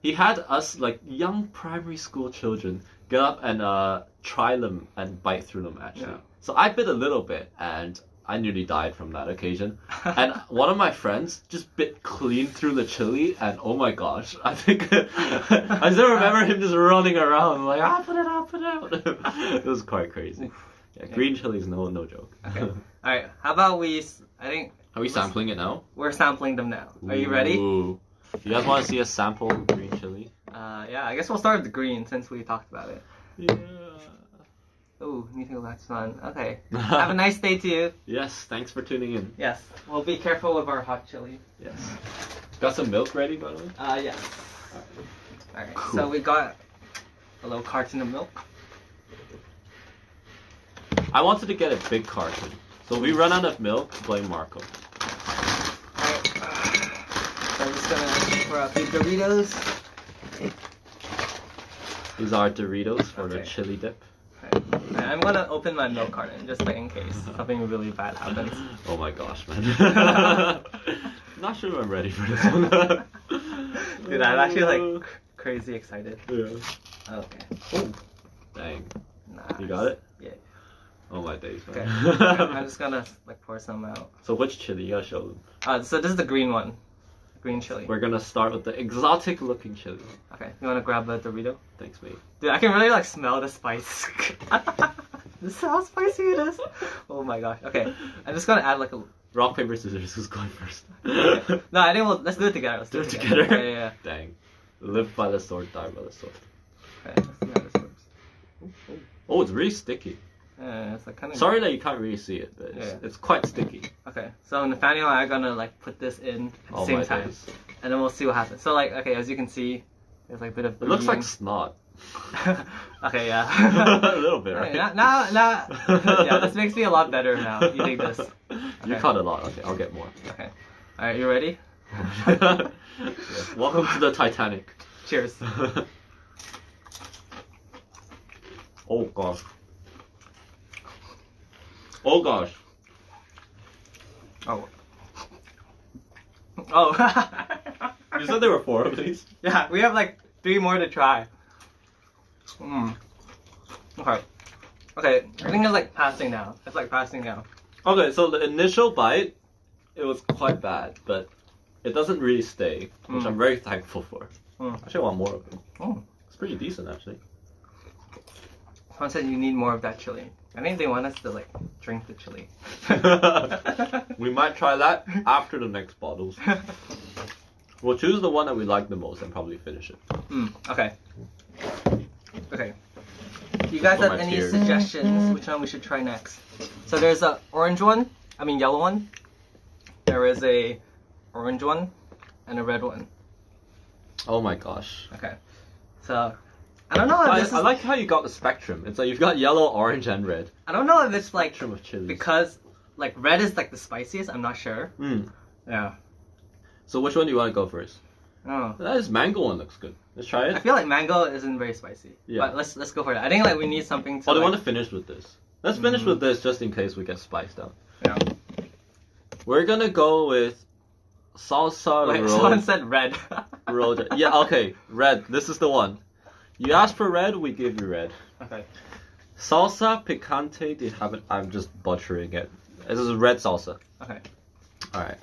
he had us like young primary school children get up and try them and bite through them actually. Yeah. So I bit a little bit and I nearly died from that occasion. And one of my friends just bit clean through the chili, and oh my gosh, I think I still remember him just running around like, put it out, put it out. It was quite crazy. Yeah, green chili is no joke. Okay. All right. How about Are we sampling it now? We're sampling them now. Are you ready? Ooh. You guys want to see a sample of green chili? Yeah. I guess we'll start with the green since we talked about it. Yeah. Ooh, anything that's fun. Okay. Have a nice day to you. Yes, thanks for tuning in. Yes. Well, be careful with our hot chili. Yes. Got some milk ready, by the way? Yes. Alright. Cool. So we got a little carton of milk. I wanted to get a big carton. So if we run out of milk, blame Marco. Alright. So I'm just gonna pour out the Doritos. These are Doritos for the Okay. chili dip. Alright, I'm gonna open my milk carton just like in case something really bad happens. Oh my gosh, man. Not sure I'm ready for this one. Dude, I'm actually like crazy excited. Yeah. Okay. Oh. Dang. Nice. You got it? Yeah. Oh my days, Okay. man. I'm just gonna like pour some out. So which chili? You gotta show them. So this is the green one. Green chili. We're gonna start with the exotic looking chili. Okay. You wanna grab a Dorito? Thanks, mate. Dude, I can really like smell the spice. This is how spicy it is. Oh my gosh. Okay. I'm just gonna add like a. Rock, paper, scissors. Who's going first? No, I think let's do it together. Let's Do it together? Yeah. Dang. Live by the sword, die by the sword. Okay. Let's see how this works. Oh, it's really sticky. It's like kind of. Sorry that you can't really see it, but it's quite sticky. Okay. So Nathaniel and I are gonna like put this in at the same time, days. and then we'll see what happens. So like, okay, as you can see, there's like a bit of. It looks green. like snot. Okay, yeah. A little bit, right? Okay, now, yeah, this makes me a lot better now eating this. You caught a lot. Okay, I'll get more. Okay. All right, you ready? Yes. Welcome to the Titanic. Cheers. Oh gosh. Oh gosh. Oh. Oh. You said there were 4 of these? Yeah, we have like 3 more to try. Okay. Okay, I think it's like passing now. It's like passing now. Okay, so the initial bite, it was quite bad, but it doesn't really stay, which I'm very thankful for. Actually, I want more of it. It's pretty decent, actually. Someone said you need more of that chili. I think they want us to like drink the chili. We might try that after the next bottles. We'll choose the one that we like the most and probably finish it. Okay. Okay. Do you guys For have my any tears. suggestions which one we should try next? So there's a yellow one. There is a orange one and a red one. Oh my gosh. Okay. So I don't know if this is I like how you got the spectrum. It's like you've got yellow, orange, and red. I don't know if it's like Spectrum of chilies. because like red is like the spiciest. I'm not sure. Yeah. So which one do you want to go first? Oh. That mango one looks good. Let's try I it. feel like mango isn't very spicy. Yeah. But let's go for it. I think like we need something to. Oh, do you like, want to finish with this? Let's finish with this just in case we get spiced out. Yeah. We're gonna go with salsa Wait, someone said red. roja. Yeah, okay, red. This is the one. You asked for red, we give you red. Okay. Salsa picante de habanero. I'm just butchering it. This is red salsa. Okay. All right.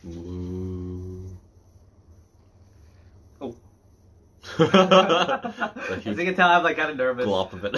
Ooh. Oh. As As you can tell, I'm like kind of nervous. glop of it.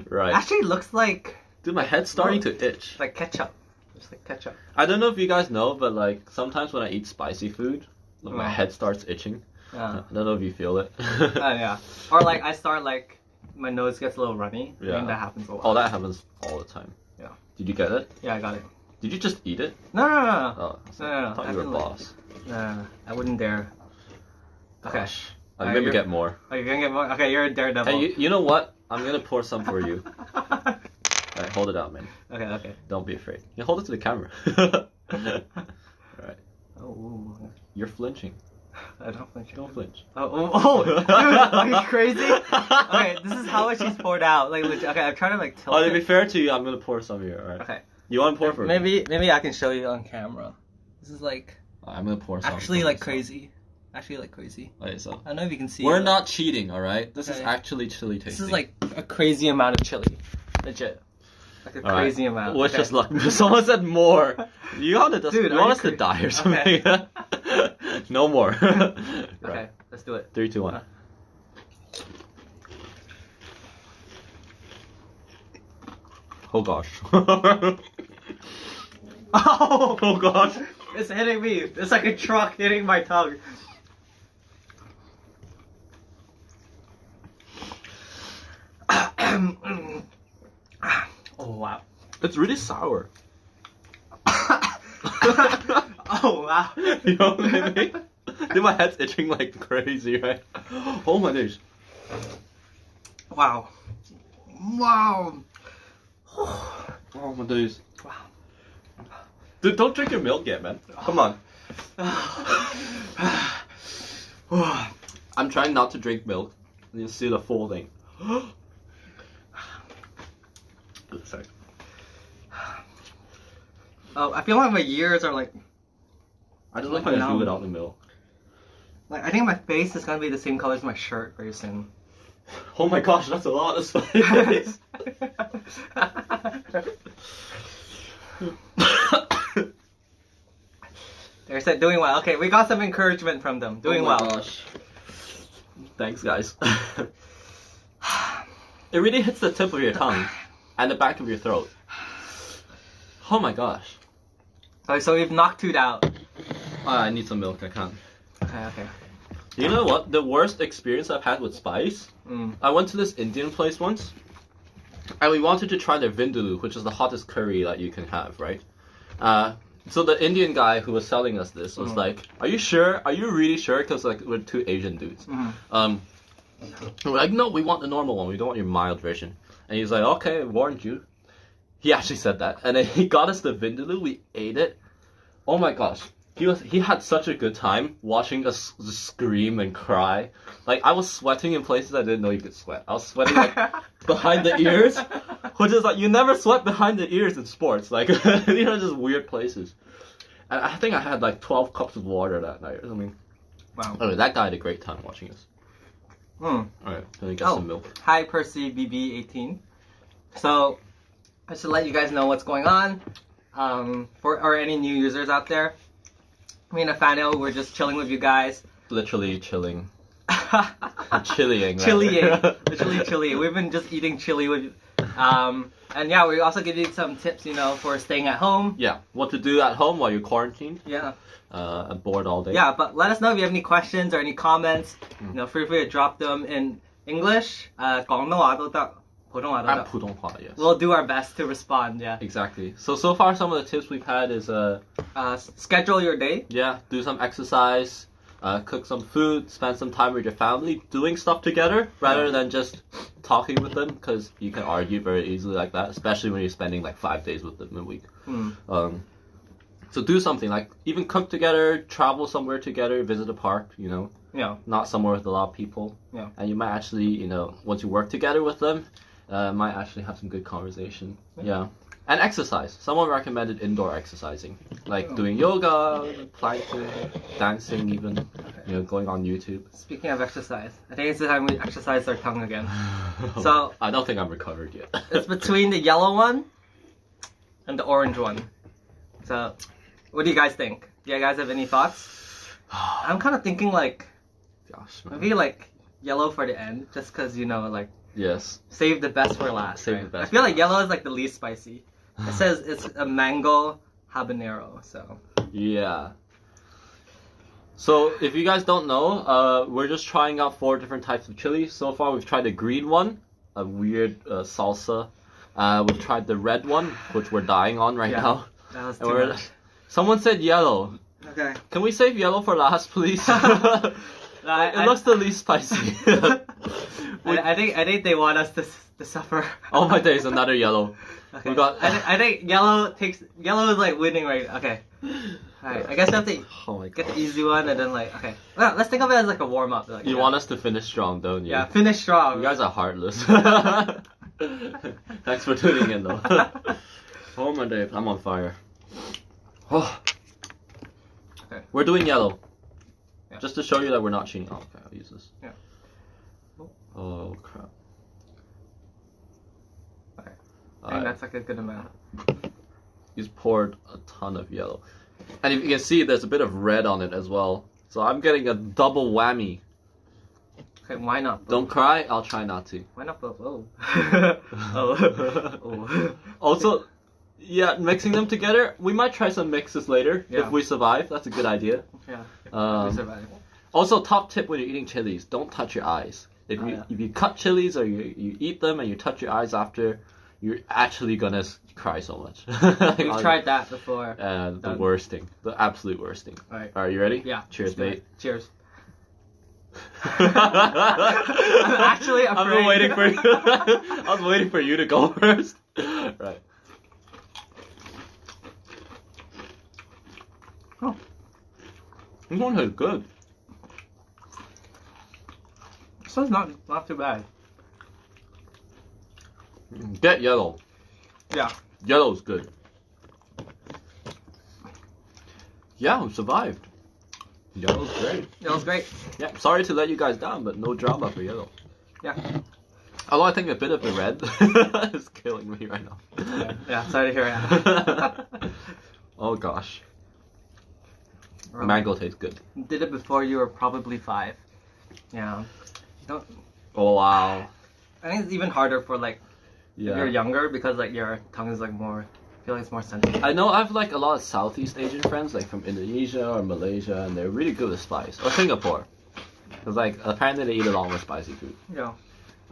Right. Actually, it looks like Dude, my head's starting to itch. like ketchup. Just like ketchup. I don't know if you guys know, but like sometimes when I eat spicy food, my head starts itching. Yeah. I don't know if you feel it. Yeah. Or like I start like my nose gets a little runny. I Yeah. think that happens a lot. Oh, that happens all the time. Yeah. Did you get it? Yeah, I got it. Did you just eat it? No. Oh, No. I thought you were a Definitely. boss. No, I wouldn't dare. Okay. Gosh. I'm Alright, gonna you're- get more. Oh, you're gonna get more? Okay, you're a daredevil. Hey, you know what? I'm gonna pour some for you. Alright, hold it out, man. Okay. Don't be afraid. You hold it to the camera. Alright. Oh, You're flinching. I don't think Don't flinch. Oh, dude, are you crazy? Okay, this is how much he's poured out. Like, legit. Okay, I'm trying to like tilt Oh, to be it. fair to you, I'm gonna pour some here, alright? Okay. You wanna pour for me? Maybe I can show you on camera. This is like I'm gonna pour some. actually for like myself. crazy. Actually like crazy. Okay, so. I don't know if you can see. We're it. not cheating, alright? This is Okay. actually chili tasting. This is like a crazy amount of chili. Legit. Like a All right. crazy amount. Wish Okay. us luck. Someone said more. You want us, Dude, you are want you us to cra- die or something? No more. Okay, Right. let's do it. 3, 2, 1. Oh gosh. Oh, Oh gosh. it's hitting me. It's like a truck hitting my tongue. Oh wow. It's really sour. Oh wow. You know what I mean? Dude, my head's itching like crazy, right? Oh my days. Wow. Wow. Oh my days. Wow. Dude, don't drink your milk yet, man. Come on. I'm trying not to drink milk. You see the full thing. Sorry. Oh, I feel like my ears are like I just like how you No. do without the milk. I think my face is gonna be the same color as my shirt very soon. Oh my gosh, that's a lot of spice. They said doing well. Okay, we got some encouragement from them. Doing Oh my well. gosh. Thanks, guys. It really hits the tip of your tongue and the back of your throat. Oh my gosh. Okay, so we've knocked it out. I need some milk, I can't. Okay. You know what? The worst experience I've had with spice? Mm. I went to this Indian place once, and we wanted to try their vindaloo, which is the hottest curry that you can have, right? So the Indian guy who was selling us this was like, "Are you sure? Are you really sure?" Because like we're two Asian dudes. We're like, "No, we want the normal one. We don't want your mild version." And he's like, "Okay, I warned you." He actually said that, and then he got us the vindaloo. We ate it. Oh my gosh. He had such a good time watching us scream and cry. Like, I was sweating in places I didn't know you could sweat. I was sweating like behind the ears, which is like, you never sweat behind the ears in sports. Like, these are just weird places. And I think I had like 12 cups of water that night or something. Wow. Anyway, that guy had a great time watching us. Alright, let me get some milk. Hi, Percy BB18. So, I should let you guys know what's going on. For any new users out there, me and Nathaniel, we're just chilling with you guys. Literally chilling. Chillying. Chillying. Literally chillying. We've been just eating chili with And yeah, we also give you some tips, for staying at home. Yeah, what to do at home while you're quarantined. Yeah. And bored all day. Yeah, but let us know if you have any questions or any comments. Feel free to drop them in English, 廣東話都得，普通話都得。 And 普通話, yes. We'll do our best to respond, yeah. Exactly. So far some of the tips we've had is schedule your day. Yeah, do some exercise, cook some food, spend some time with your family, doing stuff together rather than just talking with them, because you can argue very easily like that, especially when you're spending like 5 days with them a week. So do something, like even cook together, travel somewhere together, visit a park, Yeah. not somewhere with a lot of people. Yeah. And you might actually, once you work together with them, might actually have some good conversation. Yeah. And exercise. Someone recommended indoor exercising, like doing yoga, planking, dancing even, going on YouTube. Speaking of exercise, I think it's the time we exercise our tongue again. So I don't think I'm recovered yet. it's between the yellow one and the orange one. So what do you guys think? Do you guys have any thoughts? I'm kind of thinking like, Gosh, man. maybe like yellow for the end, just because Yes. save the best for last. Save right? the best I feel for like yellow is like the least spicy. It says it's a mango habanero, so. Yeah. So if you guys don't know, we're just trying out 4 different types of chili. So far we've tried the green one, a weird salsa. We've tried the red one, which we're dying on right now. That was And too much. Someone said yellow. Okay. Can we save yellow for last, please? It looks the least spicy. I think they want us to suffer. Oh my days, another yellow. Okay. We got. I think yellow is like winning right. Okay. Alright, I guess we have to Oh my get god. the easy one and then okay. Well, let's think of it as like a warm up. Like, You want us to finish strong, don't you? Yeah, finish strong. You guys are heartless. Thanks for tuning in, though. Oh my days, I'm on fire. Oh. Okay. We're doing yellow. Yeah. Just to show you that we're not cheating. Oh, okay, I'll use this. Yeah. Oh crap. Okay. I think that's like a good amount. He's poured a ton of yellow. And if you can see, there's a bit of red on it as well. So I'm getting a double whammy. Okay, why not? Don't cry, I'll try not to. Why not both? Oh. Oh. Also, yeah, mixing them together, we might try some mixes later Yeah. if we survive. That's a good idea. Yeah. We survive. Also, top tip when you're eating chilies, don't touch your eyes. If you cut chilies or you eat them and you touch your eyes after, you're actually gonna cry so much. We've tried that before. The worst thing. The absolute worst thing. Alright. Are you ready? Yeah. Cheers, mate. Cheers. I'm actually afraid. I've been waiting for you. I was waiting for you to go first. Right. Oh. This one is good. This one's not too bad. Get yellow. Yeah. Yellow's good. Yeah, we survived. Yellow's great. Yellow's great. Yeah, sorry to let you guys down, but no drama for yellow. Yeah. Although I think a bit of the red is killing me right now. Yeah, sorry to hear that. Oh gosh. Mango tastes good. Did it before you were probably 5. Yeah. Don't. Oh wow. I think it's even harder for like if you're Yeah. younger because like your tongue is like more. I feel like it's more sensitive. I know I have like a lot of Southeast Asian friends, like from Indonesia or Malaysia, and they're really good with spice. Or Singapore. Because like apparently they eat a lot more spicy food. Yeah.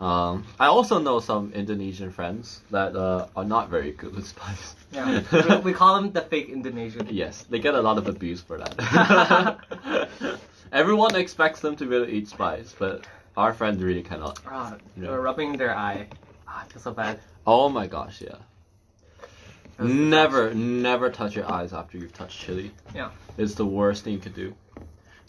I also know some Indonesian friends that are not very good with spice. Yeah. we call them the fake Indonesian. Yes, they get a lot of abuse for that. Everyone expects them to be able to eat spice, but our friends really cannot. They're rubbing their eye. I feel so bad. Oh my gosh, yeah. Never touch your eyes after you've touched chili. Yeah. It's the worst thing you could do.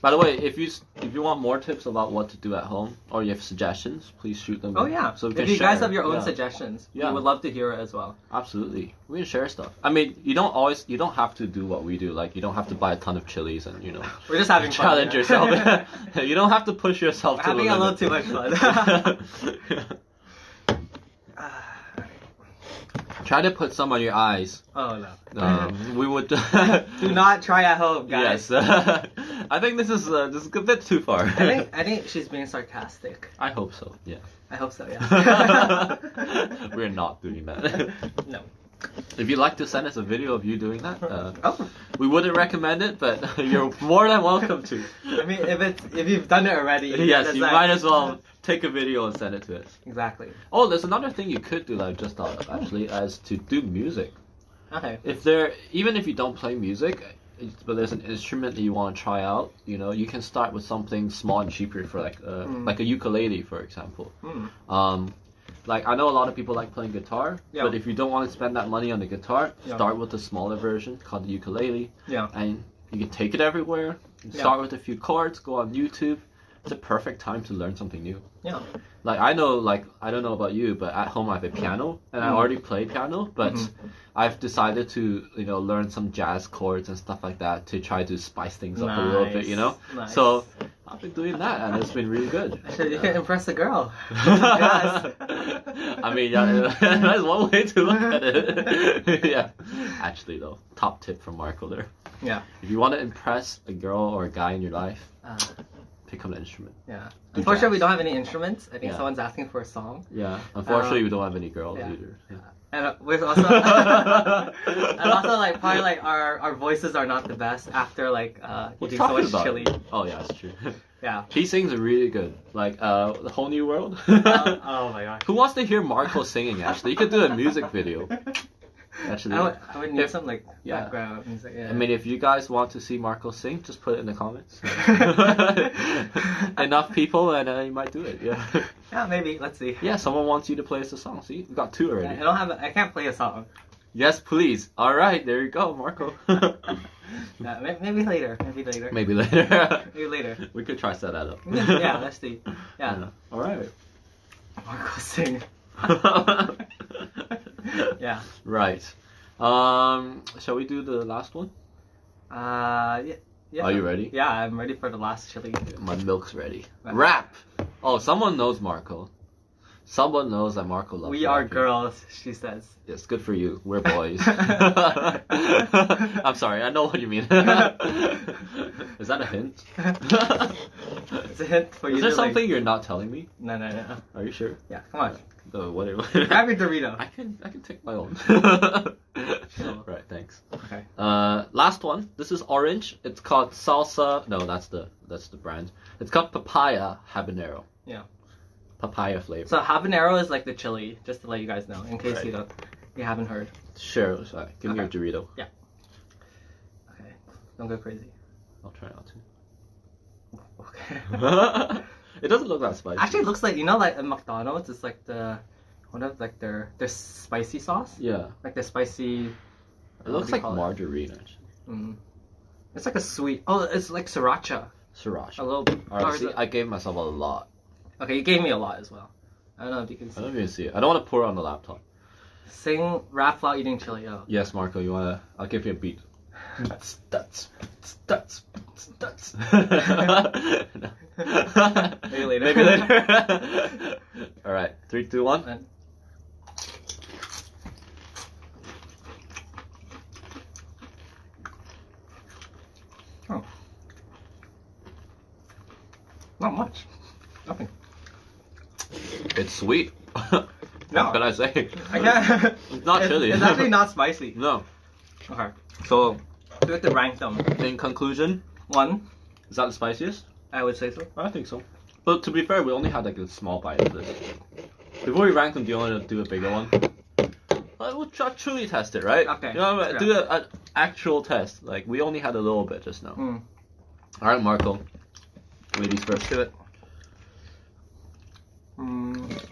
By the way, if you want more tips about what to do at home, or you have suggestions, please shoot them. Oh yeah. So we if can you guys share. have your own Yeah. suggestions, we Yeah. would love to hear it as well. Absolutely, we can share stuff. I mean, you don't have to do what we do. Like, you don't have to buy a ton of chilies and We're just having fun. challenge yeah. yourself. You don't have to push yourself We're to having the a little limit. too much fun. Try to put some on your eyes. Oh no. We would. Do not try at home, guys. Yes. I think this is a bit too far. I think she's being sarcastic. I hope so. Yeah. I hope so, yeah. We're not doing that. No. If you'd like to send us a video of you doing that, Oh. we wouldn't recommend it, but you're more than welcome to. I mean, if you've done it already. Yes, that's you like- might as well take a video and send it to us. Exactly. Oh, there's another thing you could do that I just thought of actually, as to do music. Okay. Even if you don't play music, but there's an instrument that you want to try out, you can start with something small and cheaper for like a ukulele, for example. Like I know a lot of people like playing guitar, Yeah. but if you don't want to spend that money on the guitar, Yeah. start with the smaller version called the ukulele, Yeah. and you can take it everywhere. You Yeah. start with a few chords, go on YouTube. It's a perfect time to learn something new. Yeah. Like I don't know about you, but at home I have a piano, and I already play piano, but I've decided to learn some jazz chords and stuff like that to try to spice things up a little bit, Nice. So I've been doing that, and it's been really good. Actually, you can impress a girl. I mean, yeah, that's one way to look at it. Yeah. Actually, though, top tip from Marco there. Yeah. If you want to impress a girl or a guy in your life, pick up an instrument. Yeah. Do Unfortunately, we jazz. don't have any instruments. I think Yeah. someone's asking for a song. Yeah. Unfortunately, we don't have any girls yeah. either. Yeah. And we're also, and also like probably like our voices are not the best after like What eating you so talking much about? chili. Oh yeah, that's true. Yeah. He sings really good. Like the whole new world. Oh my gosh. Who wants to hear Marco singing? Actually, you could do a music video. Actually, I would need If- some like yeah. background music. Yeah. I mean, if you guys want to see Marco sing, just put it in the comments. Enough people, and you might do it. Yeah. Yeah, maybe. Let's see. Yeah, someone wants you to play us a song. See, we got 2 already. I can't play a song. Yes, please. All right, there you go, Marco. Yeah, maybe later. Maybe later. Maybe later. Maybe later. We could try set that up. Yeah, let's see. Yeah. All right. Marco sing. Yeah. Right. Shall we do the last one? Yeah. Yeah. Are you ready? Yeah, I'm ready for the last chili. My milk's ready. Right. Rap. Oh, someone knows Marco. Someone knows that Marco loves We are rapping. girls, she says. Yes, good for you. We're boys. I'm sorry, I know what you mean. Is that a hint? It's a hint for you. Is there to, something Like... you're not telling me? No. Are you sure? Yeah, come on. No, whatever. Grab your Dorito. I can take my own. Right, thanks. Okay. Last one. This is orange. It's called salsa. No, that's the brand. It's called papaya habanero. Yeah. Papaya flavor. So habanero is like the chili, just to let you guys know, in case Right. you haven't heard. Sure. Sorry. Give me your Okay. Dorito. Okay. Don't go crazy. I'll try not Okay. to. It doesn't look that spicy. Actually, it looks like like at McDonald's, it's like one of like their spicy sauce, Yeah. like the spicy. It what looks do you like call it? margarine actually. Mm. It's like a sweet. Oh, it's like sriracha. A Sriracha. little bit. Alright, Or is see, it- I gave myself a lot. Okay, you gave me a lot as well. I don't know if you can I see. don't even see it. I don't want to pour it on the laptop. Sing rap while eating chili. Oh. Yes, Marco, you wanna? I'll give you a beat. That's. Maybe later. Maybe later. All right, 3, 2, 1. And- Oh. Not much. Nothing. It's sweet. No. What can I say? I can't. It's not chili. It's actually not spicy. No. Okay. So, We have to rank them. in conclusion, 1, is that the spiciest? I would say so. I think so. But to be fair, we only had like a small bite of this. Before we rank them, do you want to do a bigger one? We'll truly test it, right? Okay. You know, Yeah. do an actual test. Like, we only had a little bit just now. Mm. Alright, Marco. Ladies first. Do it. Mm.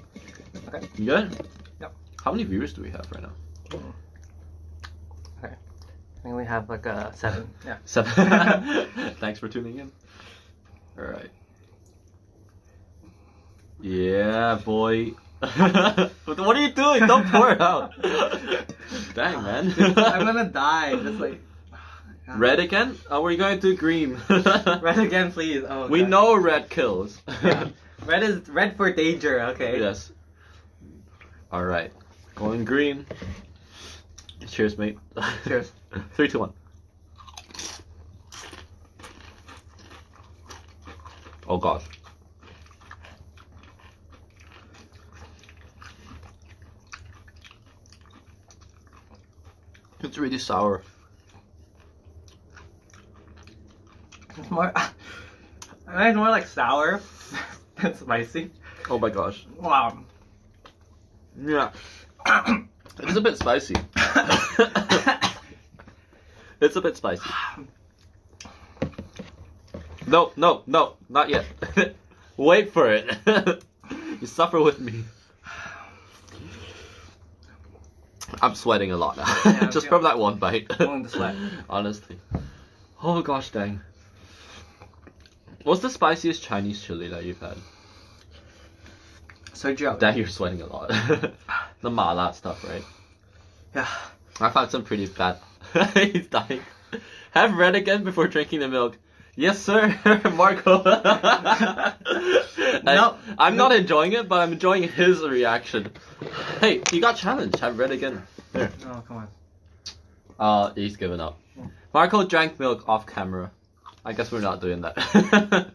Okay. You good? Yep. How many viewers do we have right now? I think we have like a 7. Yeah. 7. Thanks for tuning in. Alright. Yeah, boy. What are you doing? Don't pour it out. Dang, man. I'm gonna die. Just like. God. Red again? Oh, we're going to do green. Red again, please. Oh. We God. know red kills. Yeah. Red is red for danger. Okay. Yes. Alright. Going green. Cheers, mate. Cheers. 3, 2, 1. Oh god. It's really sour. It's more. It's more like sour than spicy. Oh my gosh. Wow. Yeah. It's a bit spicy. It's a bit spicy. No, not yet. Wait for it. You suffer with me. I'm sweating a lot now. Yeah, Just yeah. from that one bite. Feeling the sweat. Honestly. Oh gosh dang. What's the spiciest Chinese chili that you've had? Sergio. Dang, you're sweating a lot. The mala stuff, right? Yeah. I've had some pretty bad. He's dying. Have red again before drinking the milk. Yes, sir, Marco. I'm not enjoying it, but I'm enjoying his reaction. Hey, you got challenged. Have red again. There. Oh, come on. He's given up. Marco drank milk off camera. I guess we're not doing that.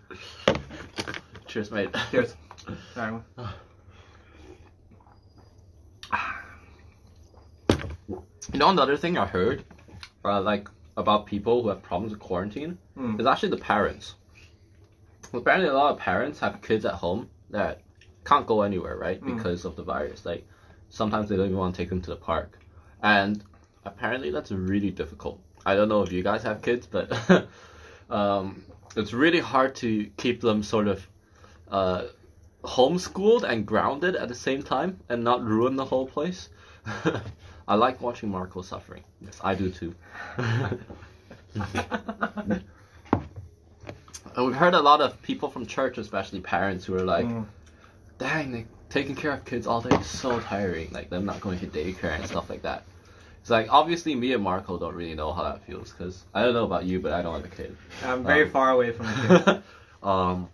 Cheers, mate. Cheers. Sorry. You know, another thing I heard, like about people who have problems with quarantine, is actually the parents. Apparently, a lot of parents have kids at home that can't go anywhere, right, because of the virus. Like, sometimes they don't even want to take them to the park, and apparently that's really difficult. I don't know if you guys have kids, but it's really hard to keep them sort of homeschooled and grounded at the same time, and not ruin the whole place. I like watching Marco suffering. Yes, I do too. And we've heard a lot of people from church, especially parents, who are like, dang, like, taking care of kids all day is so tiring. Like, them not going to daycare and stuff like that. It's like, obviously, me and Marco don't really know how that feels, because I don't know about you, but I don't have a kid. I'm very far away from the kid.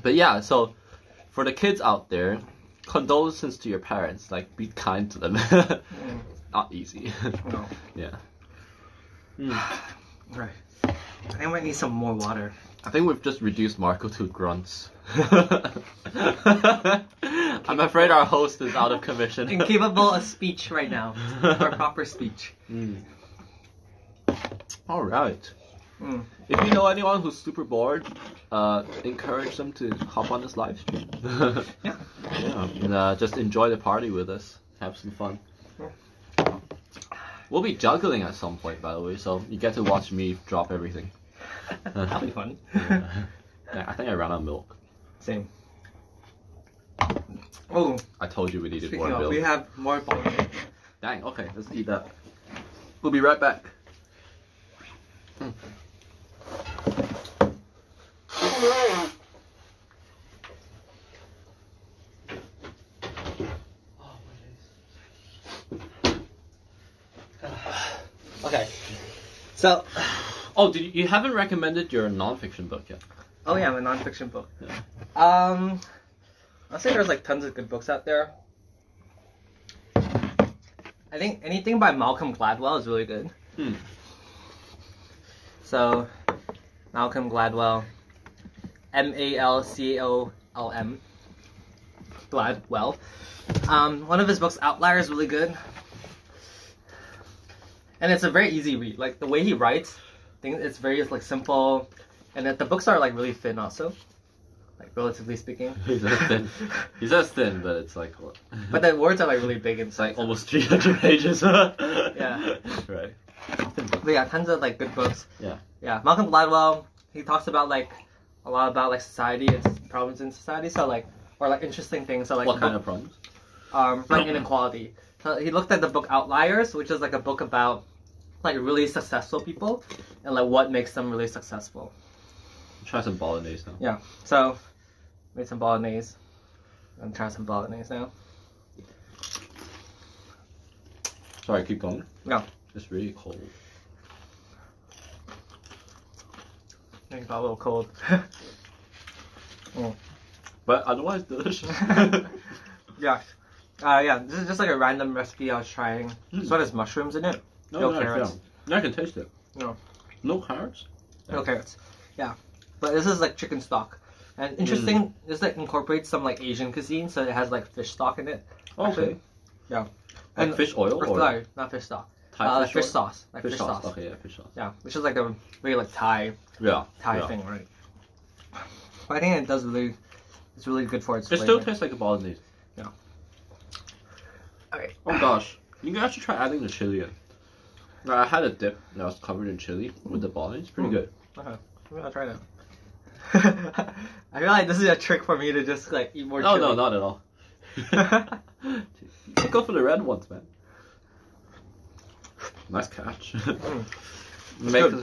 But yeah, so for the kids out there, condolences to your parents. Like, be kind to them. Not easy. No. Yeah. Right. I might need some more water. I think we've just reduced Marco to grunts. I'm afraid our host is out of commission. Incapable of speech right now. Or proper speech. Alright. If you know anyone who's super bored, encourage them to hop on this live stream. Yeah. Yeah. And just enjoy the party with us. Have some fun. We'll be juggling at some point, by the way, so you get to watch me drop everything. That'll be fun. Yeah, I think I ran out of milk. Same. Oh, I told you we needed speaking more of, milk. we have more bolognese. Dang, okay, let's eat that. We'll be right back. Okay. So, Oh, you haven't recommended your non-fiction book yet? oh yeah, my non-fiction book. Yeah. I'll say there's like tons of good books out there. I think anything by Malcolm Gladwell is really good. So, Malcolm Gladwell, Malcolm Gladwell. One of his books, Outlier, is really good. And it's a very easy read. Like, the way he writes, it's very like simple. And that the books are like really thin also. Like, relatively speaking. He says thin, but it's like what? But the words are like really big It's inside. like almost 300 pages. Yeah. Right. But yeah, tons of like good books. Yeah. Yeah, Malcolm Gladwell, he talks about like a lot about like society and problems in society. So like, or like interesting things. So like, What kind of problems? like inequality. So he looked at the book Outliers, which is like a book about like really successful people and like what makes them really successful. Try some bolognese now. Yeah. So made some bolognese. I'm trying some bolognese now. Sorry, keep going. No. It's really cold. I got a little cold. But otherwise delicious. Yeah. Yeah, this is just like a random recipe I was trying. So there's mushrooms in it. No carrots. Yeah, I can taste it. No. No carrots? No carrots. Yeah. But this is like chicken stock. And interesting, this like incorporates some like Asian cuisine, so it has like fish stock in it. Okay. Actually. Yeah. Like fish oil or? Sorry, not fish stock. Thai fish sauce. Like Fish sauce. Okay, yeah, fish sauce. Yeah, which is like a really like Thai Yeah. thing, right? But I think it does really, it's really good for its It flavor. still tastes like a bolognese. Yeah. Okay. Oh gosh, you can actually try adding the chili in. Like, I had a dip that was covered in chili with the bolognese. Pretty good. Okay, maybe I'll try that. I feel like this is a trick for me to just like eat more No, chili. no, not at all. Go for the red ones, man. Nice catch. It's Make good.